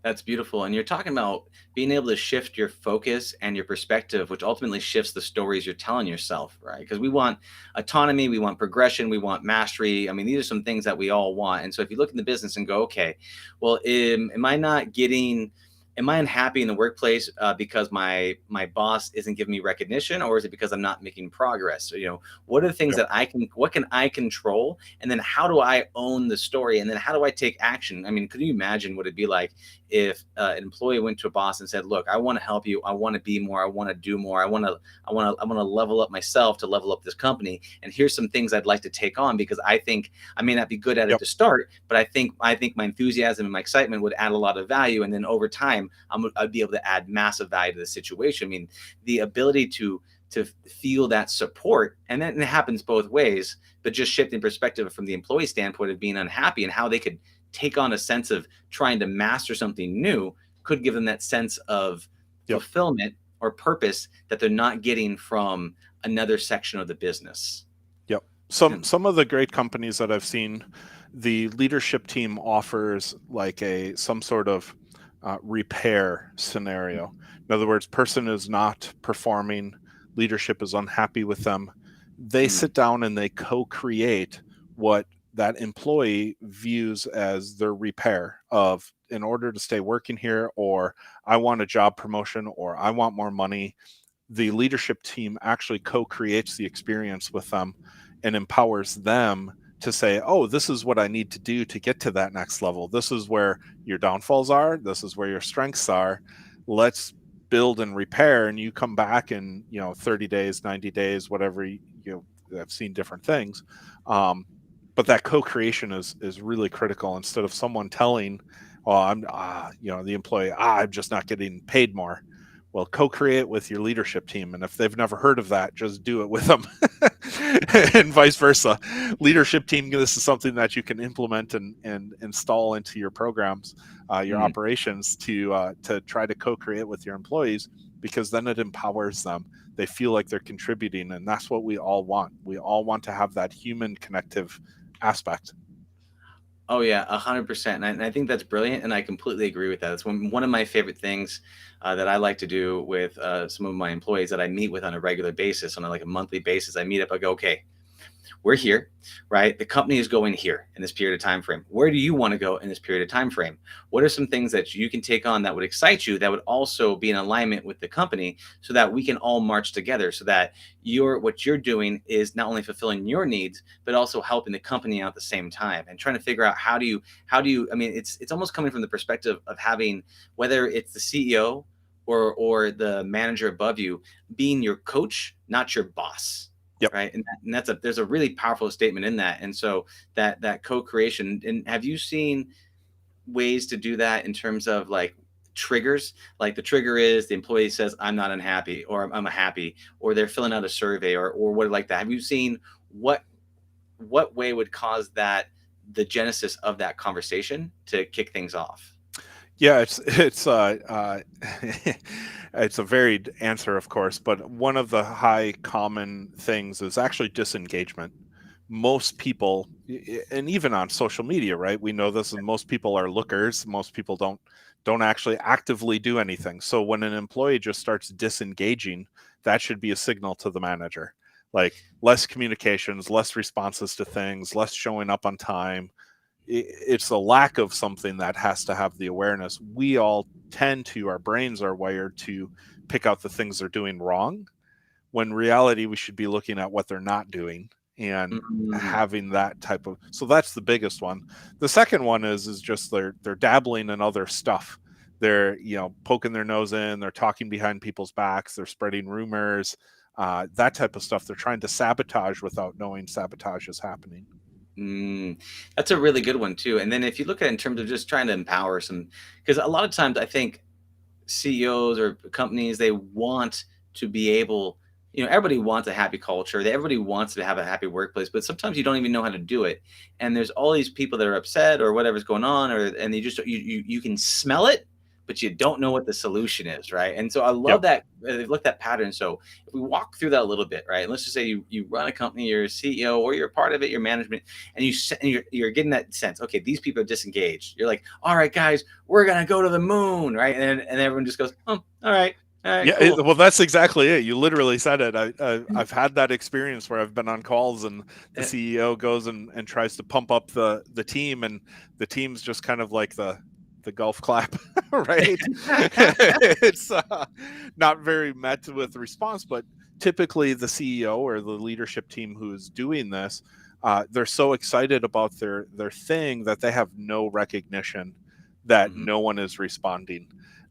That's beautiful. And you're talking about being able to shift your focus and your perspective, which ultimately shifts the stories you're telling yourself, right? Because we want autonomy, we want progression, we want mastery. I mean, these are some things that we all want. And so if you look in the business and go, okay, well, am I not getting am I unhappy in the workplace because my boss isn't giving me recognition, or is it because I'm not making progress? So, what are the things Yep. that what can I control? And then how do I own the story? And then how do I take action? I mean, could you imagine what it'd be like if an employee went to a boss and said, look, I want to help you. I want to be more. I want to do more. I want to level up myself to level up this company. And here's some things I'd like to take on, because I think I may not be good at it Yep. to start, but I think my enthusiasm and my excitement would add a lot of value. And then over time, I'd be able to add massive value to the situation. I mean, the ability to feel that support, and then it happens both ways, but just shifting perspective from the employee standpoint of being unhappy and how they could take on a sense of trying to master something new could give them that sense of Yep. fulfillment or purpose that they're not getting from another section of the business. Yep. Some of the great companies that I've seen, the leadership team offers like some sort of repair scenario. In other words, person is not performing, leadership is unhappy with them. They sit down and they co-create what that employee views as their repair of, in order to stay working here, or I want a job promotion, or I want more money. The leadership team actually co-creates the experience with them and empowers them to say, oh, this is what I need to do to get to that next level. This is where your downfalls are. This is where your strengths are. Let's build and repair. And you come back in, 30 days, 90 days, whatever, I've seen different things. But that co-creation is really critical. Instead of someone telling, the employee, I'm just not getting paid more. Well, co-create with your leadership team. And if they've never heard of that, just do it with them. And vice versa. Leadership team, this is something that you can implement and install into your programs, your operations, to try to co-create with your employees, because then it empowers them. They feel like they're contributing, and that's what we all want. We all want to have that human connective aspect. Oh yeah, 100%. And I think that's brilliant, and I completely agree with that. It's one of my favorite things that I like to do with some of my employees that I meet with on a regular basis, on a monthly basis. I meet up. I go, okay, we're here, right? The company is going here in this period of time frame. Where do you want to go in this period of time frame? What are some things that you can take on that would excite you, that would also be in alignment with the company, so that we can all march together, so that what you're doing is not only fulfilling your needs, but also helping the company out at the same time, and trying to figure out how do you, I mean, it's almost coming from the perspective of having, whether it's the CEO or the manager above you, being your coach, not your boss. Yep. Right. And there's a really powerful statement in that. And so that co-creation, and have you seen ways to do that in terms of like triggers? Like the trigger is the employee says, I'm not unhappy, or I'm happy, or they're filling out a survey, or what like that. Have you seen what way would cause the genesis of that conversation to kick things off? Yeah, it's it's a varied answer, of course, but one of the high common things is actually disengagement. Most people, and even on social media, right? We know this, and most people are lookers. Most people don't actually actively do anything. So when an employee just starts disengaging, that should be a signal to the manager. Like less communications, less responses to things, less showing up on time. It's a lack of something that has to have the awareness. We all our brains are wired to pick out the things they're doing wrong, when in reality we should be looking at what they're not doing and having that type of. So that's the biggest one. The second one is just they're dabbling in other stuff. They're poking their nose in, they're talking behind people's backs, they're spreading rumors, that type of stuff. They're trying to sabotage without knowing sabotage is happening. That's a really good one too. And then if you look at it in terms of just trying to empower some, because a lot of times I think CEOs or companies, they want to be able, everybody wants a happy culture. Everybody wants to have a happy workplace, but sometimes you don't even know how to do it. And there's all these people that are upset or whatever's going on, and you can smell it, but you don't know what the solution is, right? And so I love that. Look at that pattern. So if we walk through that a little bit, right? Let's just say you run a company, you're a CEO, or you're part of it, you're management, and you're getting that sense. Okay, these people are disengaged. You're like, all right, guys, we're gonna go to the moon, right? And everyone just goes, oh, all right. Yeah, cool. Well, that's exactly it. You literally said it. I've had that experience where I've been on calls and the CEO goes and tries to pump up the team, and the team's just kind of like the the golf clap, right? It's not very met with response, but typically the CEO or the leadership team who is doing this, they're so excited about their thing that they have no recognition that Mhm. no one is responding.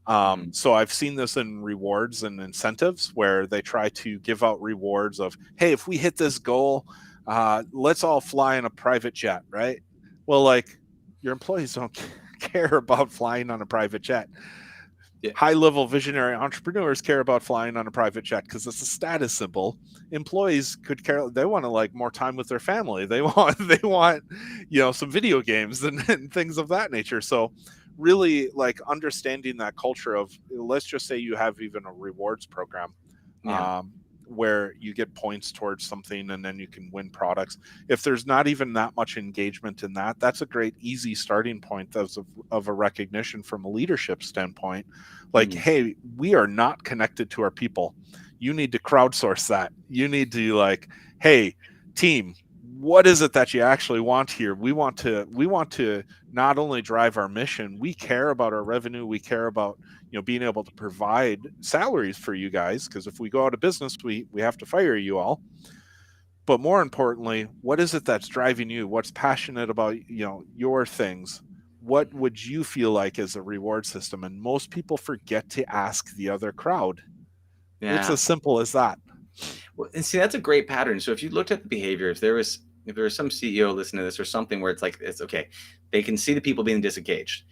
Mhm. So I've seen this in rewards and incentives where they try to give out rewards of, hey, if we hit this goal, let's all fly in a private jet, right? Well, like, your employees don't care about flying on a private jet. Yeah. High level visionary entrepreneurs care about flying on a private jet because it's a status symbol. Employees could care, they want to like more time with their family. They want some video games and things of that nature. So really like understanding that culture of, let's just say you have even a rewards program, Yeah. where you get points towards something and then you can win products. If there's not even that much engagement in that, that's a great easy starting point of a recognition from a leadership standpoint. Like, Mhm. hey, we are not connected to our people. You need to crowdsource that. You need to like, hey, team, what is it that you actually want here? We want to not only drive our mission, we care about our revenue, we care about being able to provide salaries for you guys, because if we go out of business, we have to fire you all. But more importantly, what is it that's driving you? What's passionate about your things? What would you feel like as a reward system? And most people forget to ask the other crowd. It's Yeah. as simple as that. Well, and see, that's a great pattern. So if you looked at the behavior, if there was some CEO listening to this or something where it's okay, they can see the people being disengaged.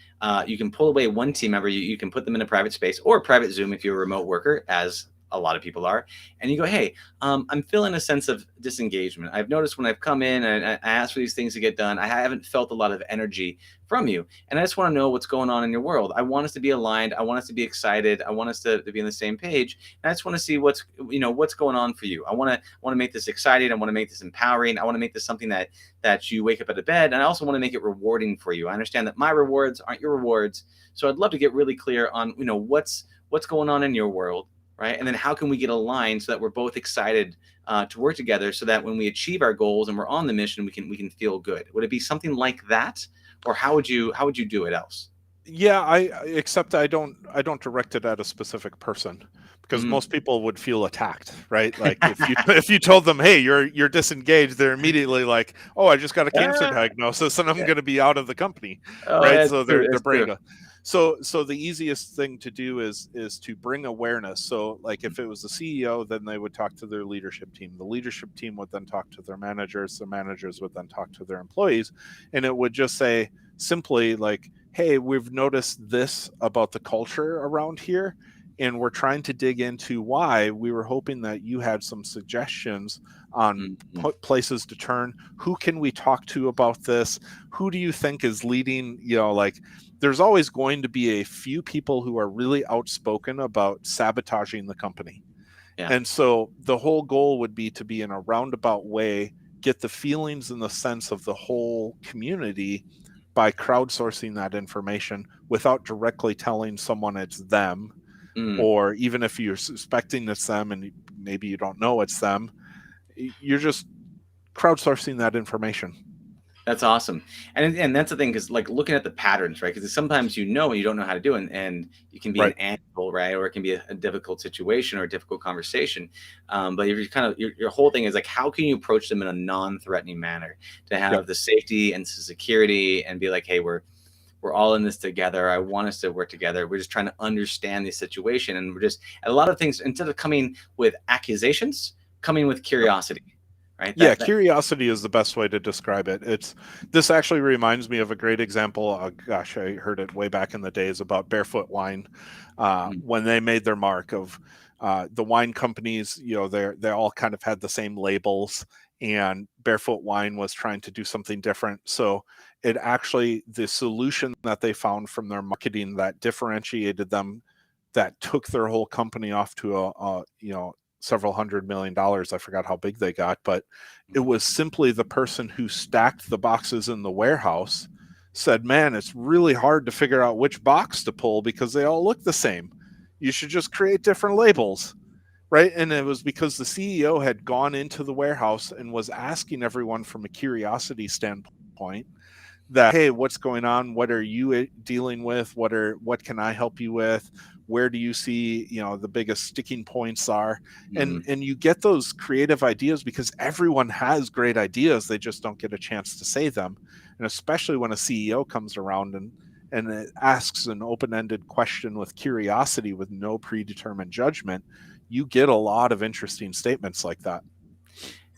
You can pull away one team member, you can put them in a private space or a private Zoom if you're a remote worker, as a lot of people are, and you go, hey, I'm feeling a sense of disengagement. I've noticed when I've come in and I ask for these things to get done, I haven't felt a lot of energy from you. And I just want to know what's going on in your world. I want us to be aligned. I want us to be excited. I want us to be on the same page. And I just want to see what's going on for you. I want to make this exciting. I want to make this empowering. I want to make this something that you wake up out of bed. And I also want to make it rewarding for you. I understand that my rewards aren't your rewards. So I'd love to get really clear on, what's going on in your world. Right. And then how can we get aligned so that we're both excited to work together, so that when we achieve our goals and we're on the mission, we can feel good. Would it be something like that? Or how would you do it else? Yeah, except I don't direct it at a specific person, because Mm. most people would feel attacked, right? Like if you told them, hey, you're disengaged, they're immediately like, oh, I just got a cancer Ah, diagnosis and I'm going to be out of the company, oh, right? that's So true. their That's brain true. go. So the easiest thing to do is to bring awareness. So like if it was the CEO, then they would talk to their leadership team. The leadership team would then talk to their managers. The managers would then talk to their employees, and it would just say simply like, hey, we've noticed this about the culture around here, and we're trying to dig into why. We were hoping that you had some suggestions on Mhm. places to turn. Who can we talk to about this? Who do you think is leading? Like, there's always going to be a few people who are really outspoken about sabotaging the company. Yeah. And so the whole goal would be to be in a roundabout way, get the feelings and the sense of the whole community by crowdsourcing that information without directly telling someone it's them. Mm. Or even if you're suspecting it's them and maybe you don't know it's them, you're just crowdsourcing that information. That's awesome. And that's the thing, because like looking at the patterns, right? Because sometimes and you don't know how to do it, and you can be an Right. animal, right? Or it can be a difficult situation or a difficult conversation. But if you're your whole thing is like, how can you approach them in a non-threatening manner to Yep. have the safety and security and be like, hey, we're all in this together. I want us to work together. We're just trying to understand the situation. And we're just, and a lot of things, instead of coming with accusations, coming with curiosity, right? Yeah, That curiosity is the best way to describe it. This actually reminds me of a great example. Gosh, I heard it way back in the days about Barefoot Wine, mm, when they made their mark of the wine companies. They all kind of had the same labels, and Barefoot Wine was trying to do something different. So it actually, the solution that they found from their marketing that differentiated them, that took their whole company off to a several $100 million. I forgot how big they got, but it was simply the person who stacked the boxes in the warehouse said, man, it's really hard to figure out which box to pull because they all look the same. You should just create different labels, right? And it was because the CEO had gone into the warehouse and was asking everyone from a curiosity standpoint that, hey, what's going on? What are you dealing with? What can I help you with? Where do you see, the biggest sticking points are? And you get those creative ideas because everyone has great ideas. They just don't get a chance to say them. And especially when a CEO comes around and it asks an open-ended question with curiosity, with no predetermined judgment, you get a lot of interesting statements like that.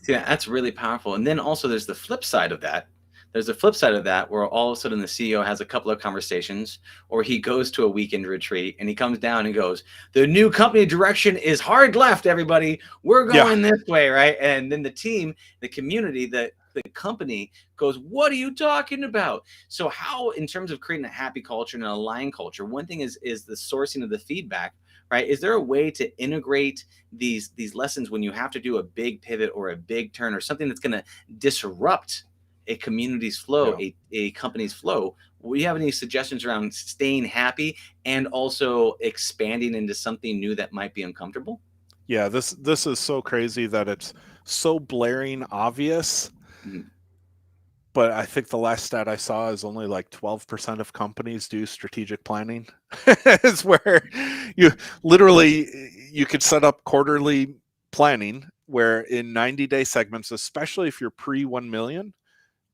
Yeah, that's really powerful. And then also there's the flip side of that. There's a flip side of that where all of a sudden the CEO has a couple of conversations, or he goes to a weekend retreat and he comes down and goes, the new company direction is hard left, everybody. We're going this way, right? And then the team, the community, the company goes, what are you talking about? So how, in terms of creating a happy culture and an aligned culture, one thing is the sourcing of the feedback, right? Is there a way to integrate these lessons when you have to do a big pivot or a big turn or something that's going to disrupt a community's flow, a company's flow? Do you have any suggestions around staying happy and also expanding into something new that might be uncomfortable? Yeah, this is so crazy that it's so blaring obvious. But I think the last stat I saw is only like 12% of companies do strategic planning. It's where you could set up quarterly planning where in 90-day segments, especially if you're pre 1 million,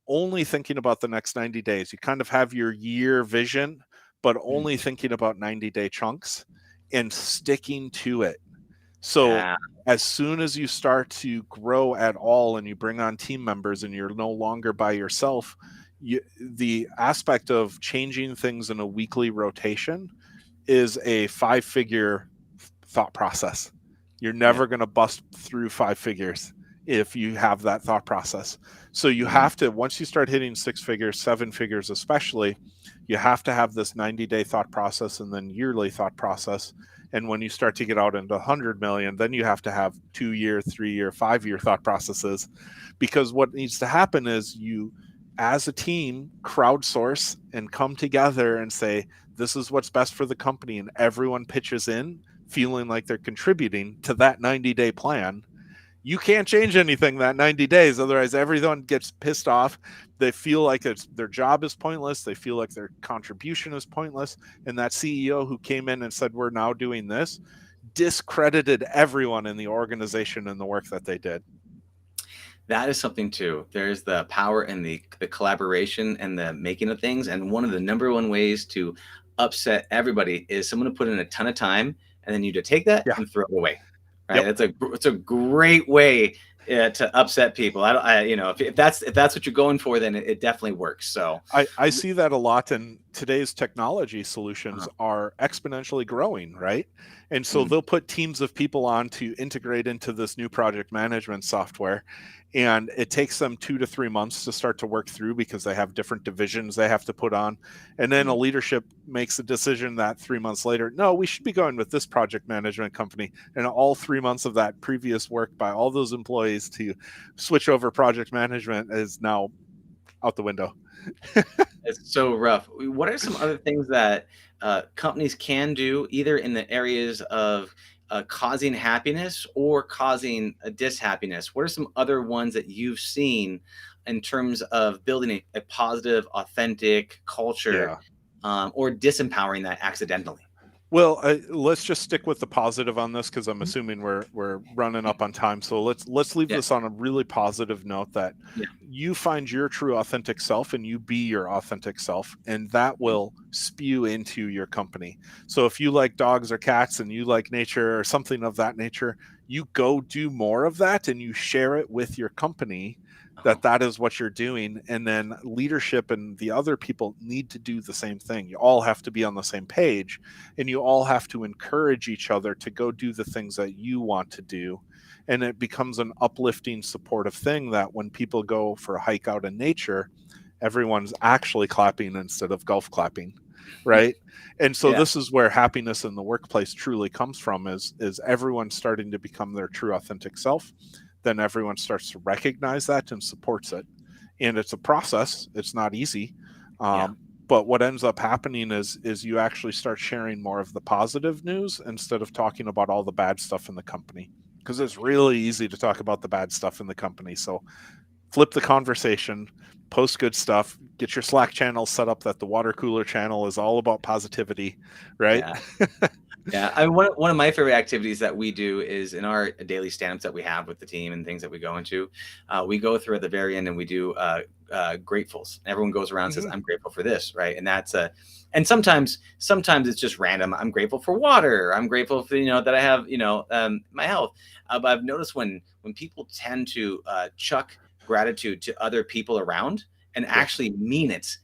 only thinking about the next 90 days. You kind of have your year vision, but only thinking about 90-day chunks and sticking to it. So as soon as you start to grow at all and you bring on team members and you're no longer by yourself, the aspect of changing things in a weekly rotation is a 5-figure thought process. You're never going to bust through 5 figures if you have that thought process. So you have to, once you start hitting 6 figures, 7 figures especially, you have to have this 90-day thought process and then yearly thought process. And when you start to get out into 100 million, then you have to have 2-year, 3-year, 5-year thought processes. Because what needs to happen is you, as a team, crowdsource and come together and say, this is what's best for the company. And everyone pitches in feeling like they're contributing to that 90-day plan. You can't change anything that 90 days. Otherwise, everyone gets pissed off. They feel like their job is pointless. They feel like their contribution is pointless. And that CEO who came in and said, we're now doing this, discredited everyone in the organization and the work that they did. That is something too. There's the power in the collaboration and the making of things. And one of the number one ways to upset everybody is someone to put in a ton of time and then you to take that and throw it away. Right. It's a great way to upset people. If that's what you're going for, then it definitely works. So I see that a lot, and today's technology solutions are exponentially growing, right? And so they'll put teams of people on to integrate into this new project management software. And it takes them 2 to 3 months to start to work through because they have different divisions they have to put on. And then a leadership makes a decision that 3 months later, no, we should be going with this project management company. And all 3 months of that previous work by all those employees to switch over project management is now out the window. It's so rough. What are some other things that companies can do, either in the areas of causing happiness or causing a dishappiness? What are some other ones that you've seen in terms of building a positive, authentic culture, or disempowering that accidentally? Well, let's just stick with the positive on this because I'm assuming we're running up on time. So let's leave this on a really positive note that you find your true authentic self and you be your authentic self, and that will spew into your company. So if you like dogs or cats and you like nature or something of that nature, you go do more of that and you share it with your company. That is what you're doing. And then leadership and the other people need to do the same thing. You all have to be on the same page, and you all have to encourage each other to go do the things that you want to do. And it becomes an uplifting, supportive thing that when people go for a hike out in nature, everyone's actually clapping instead of golf clapping, right? And so this is where happiness in the workplace truly comes from, is everyone starting to become their true authentic self. Then everyone starts to recognize that and supports it. And it's a process. It's not easy. But what ends up happening is you actually start sharing more of the positive news instead of talking about all the bad stuff in the company. Because it's really easy to talk about the bad stuff in the company. So flip the conversation, post good stuff, get your Slack channel set up that the water cooler channel is all about positivity, right? Yeah. Yeah, one of my favorite activities that we do is in our daily stand-ups that we have with the team and things that we go into. We go through at the very end and we do gratefuls. Everyone goes around and says, Mhm. "I'm grateful for this," right? And that's and sometimes it's just random. I'm grateful for water. I'm grateful for that I have my health. But I've noticed when people tend to chuck gratitude to other people around and Yeah. actually mean it,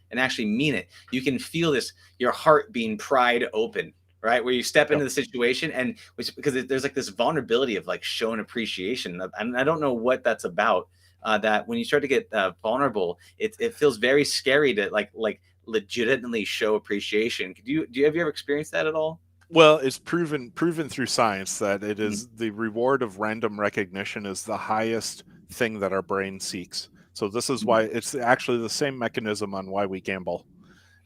you can feel this your heart being pried open, right? Where you step Yep. into the situation and because there's like this vulnerability of like showing appreciation. And I don't know what that's about. That when you start to get vulnerable, it feels very scary to like legitimately show appreciation. Have you ever experienced that at all? Well, it's proven through science that it Mhm. is the reward of random recognition is the highest thing that our brain seeks. So this is why it's actually the same mechanism on why we gamble.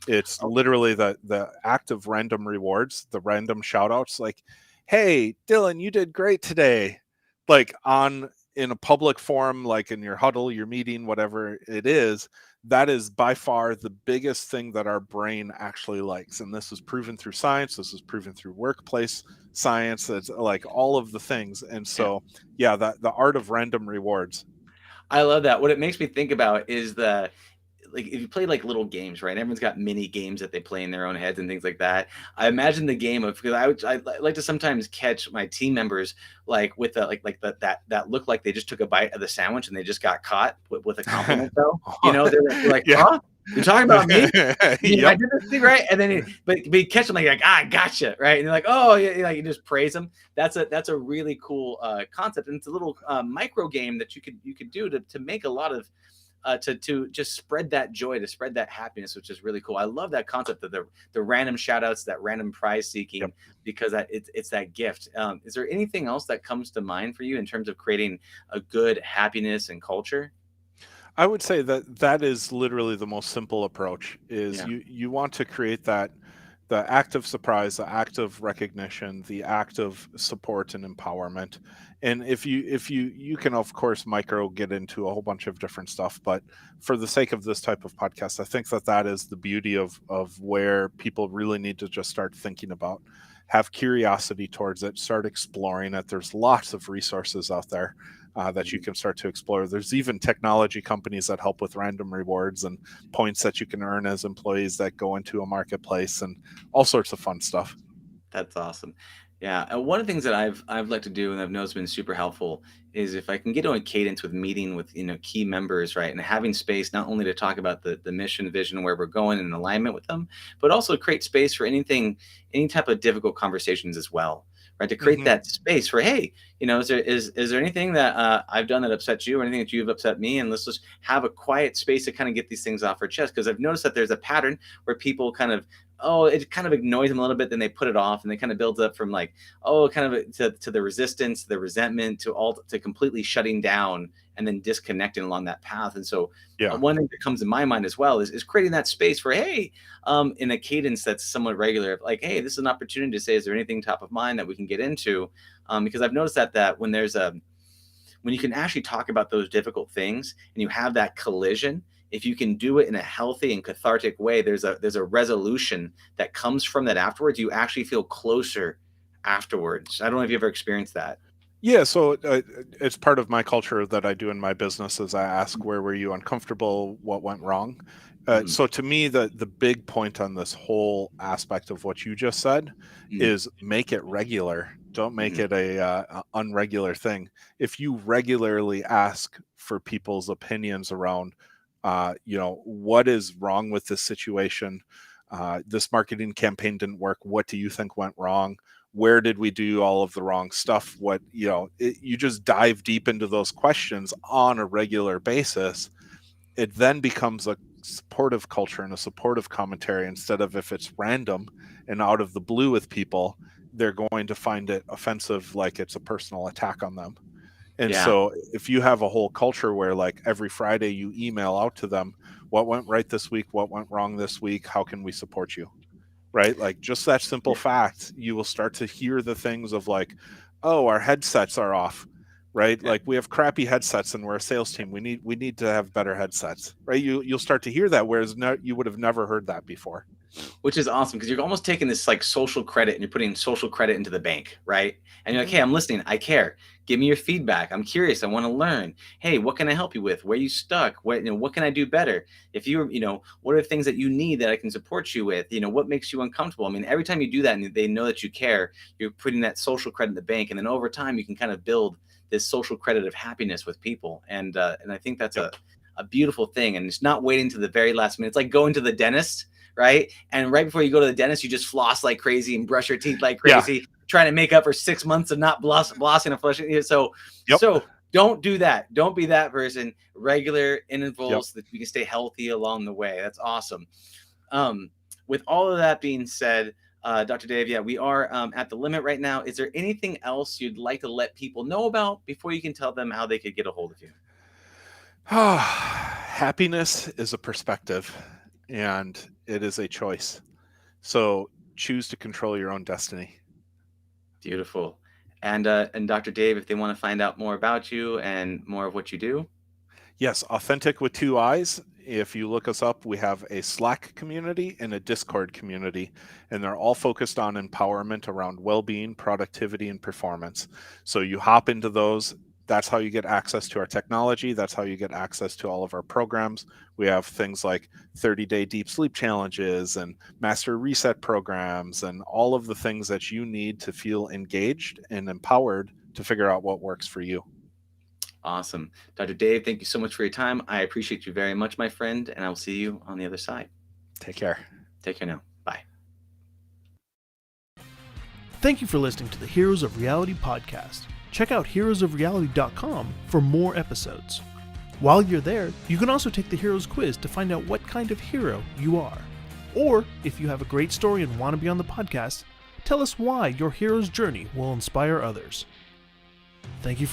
It's Oh, literally the act of random rewards, the random shout outs like, "Hey, Dylan, you did great today." Like on in a public forum, like in your huddle, your meeting, whatever it is, that is by far the biggest thing that our brain actually likes. And this is proven through science, this is proven through workplace science, it's like all of the things. And yeah. so yeah, that the art of random rewards. I love that. What it makes me think about is the like if you play like little games, right? Everyone's got mini games that they play in their own heads and things like that. I imagine the game of because I like to sometimes catch my team members like with the that look like they just took a bite of the sandwich and they just got caught with a compliment though. They're like, Yeah. huh? You're talking about me? I Yep. did this thing right, and then but you catch them like gotcha, right? And they're like, oh yeah, like you just praise them. That's a really cool concept, and it's a little micro game that you could do to make a lot of to just spread that joy, to spread that happiness, which is really cool. I love that concept of the random shout outs, that random prize seeking, Yep. because it's that gift. Is there anything else that comes to mind for you in terms of creating a good happiness and culture? I would say that that is literally the most simple approach is Yeah. you want to create that the act of surprise, the act of recognition, the act of support and empowerment. And if you can of course micro get into a whole bunch of different stuff, but for the sake of this type of podcast, I think that that is the beauty of where people really need to just start thinking about, have curiosity towards it, start exploring it. There's lots of resources out there that you Mhm. can start to explore. There's even technology companies that help with random rewards and points that you can earn as employees that go into a marketplace and all sorts of fun stuff. That's awesome. Yeah, and one of the things that I've liked to do and I've noticed been super helpful is if I can get on a cadence with meeting with key members, right, and having space not only to talk about the mission, vision, where we're going in alignment with them, but also create space for any type of difficult conversations as well, right? To create Hmm. that space for hey, is there anything that I've done that upsets you or anything that you've upset me, and let's just have a quiet space to kind of get these things off our chest because I've noticed that there's a pattern where people kind of it kind of annoys them a little bit, then they put it off, and they kind of builds up from like, kind of to the resistance, the resentment, to completely shutting down and then disconnecting along that path. And so, Yeah. one thing that comes in my mind as well is creating that space for hey, in a cadence that's somewhat regular, like hey, this is an opportunity to say, is there anything top of mind that we can get into? Because I've noticed that when you can actually talk about those difficult things and you have that collision, if you can do it in a healthy and cathartic way, there's a resolution that comes from that afterwards. You actually feel closer afterwards. I don't know if you ever experienced that. Yeah, so it's part of my culture that I do in my business is I ask where were you uncomfortable, what went wrong. Mhm, So to me, the big point on this whole aspect of what you just said mhm, is make it regular. Don't make mhm. it a unregular thing. If you regularly ask for people's opinions around, what is wrong with this situation? This marketing campaign didn't work. What do you think went wrong? Where did we do all of the wrong stuff? What you just dive deep into those questions on a regular basis. It then becomes a supportive culture and a supportive commentary instead of if it's random and out of the blue with people, they're going to find it offensive, like it's a personal attack on them. And Yeah, so if you have a whole culture where like every Friday you email out to them, what went right this week, what went wrong this week, how can we support you, right? Like just that simple yeah, fact, you will start to hear the things of like, oh, our headsets are off. right? Like we have crappy headsets and we're a sales team. We need to have better headsets, right? You'll start to hear that, whereas you would have never heard that before. Which is awesome because you're almost taking this like social credit and you're putting social credit into the bank, right? And you're like, hey, I'm listening. I care. Give me your feedback. I'm curious. I want to learn. Hey, what can I help you with? Where you stuck? What can I do better? If what are the things that you need that I can support you with? What makes you uncomfortable? I mean, every time you do that and they know that you care, you're putting that social credit in the bank. And then over time, you can kind of build this social credit of happiness with people. And I think that's a beautiful thing. And it's not waiting to the very last minute. It's like going to the dentist, right? And right before you go to the dentist, you just floss like crazy and brush your teeth like crazy, trying to make up for 6 months of not flossing and flushing. So don't do that. Don't be that person. Regular intervals so that you can stay healthy along the way. That's awesome. With all of that being said, Dr. Dave, we are at the limit right now. Is there anything else you'd like to let people know about before you can tell them how they could get a hold of you? Happiness is a perspective. And it is a choice. So choose to control your own destiny. Beautiful. And Dr. Dave, if they want to find out more about you and more of what you do. Yes, Authentic with 2 Eyes. If you look us up, we have a Slack community and a Discord community, and they're all focused on empowerment around well-being, productivity, and performance. So you hop into those. That's how you get access to our technology. That's how you get access to all of our programs. We have things like 30-day deep sleep challenges and master reset programs and all of the things that you need to feel engaged and empowered to figure out what works for you. Awesome. Dr. Dave, thank you so much for your time. I appreciate you very much, my friend, and I will see you on the other side. Take care. Take care now. Bye. Thank you for listening to the Heroes of Reality podcast. Check out heroesofreality.com for more episodes. While you're there, you can also take the Heroes Quiz to find out what kind of hero you are. Or, if you have a great story and want to be on the podcast, tell us why your hero's journey will inspire others. Thank you for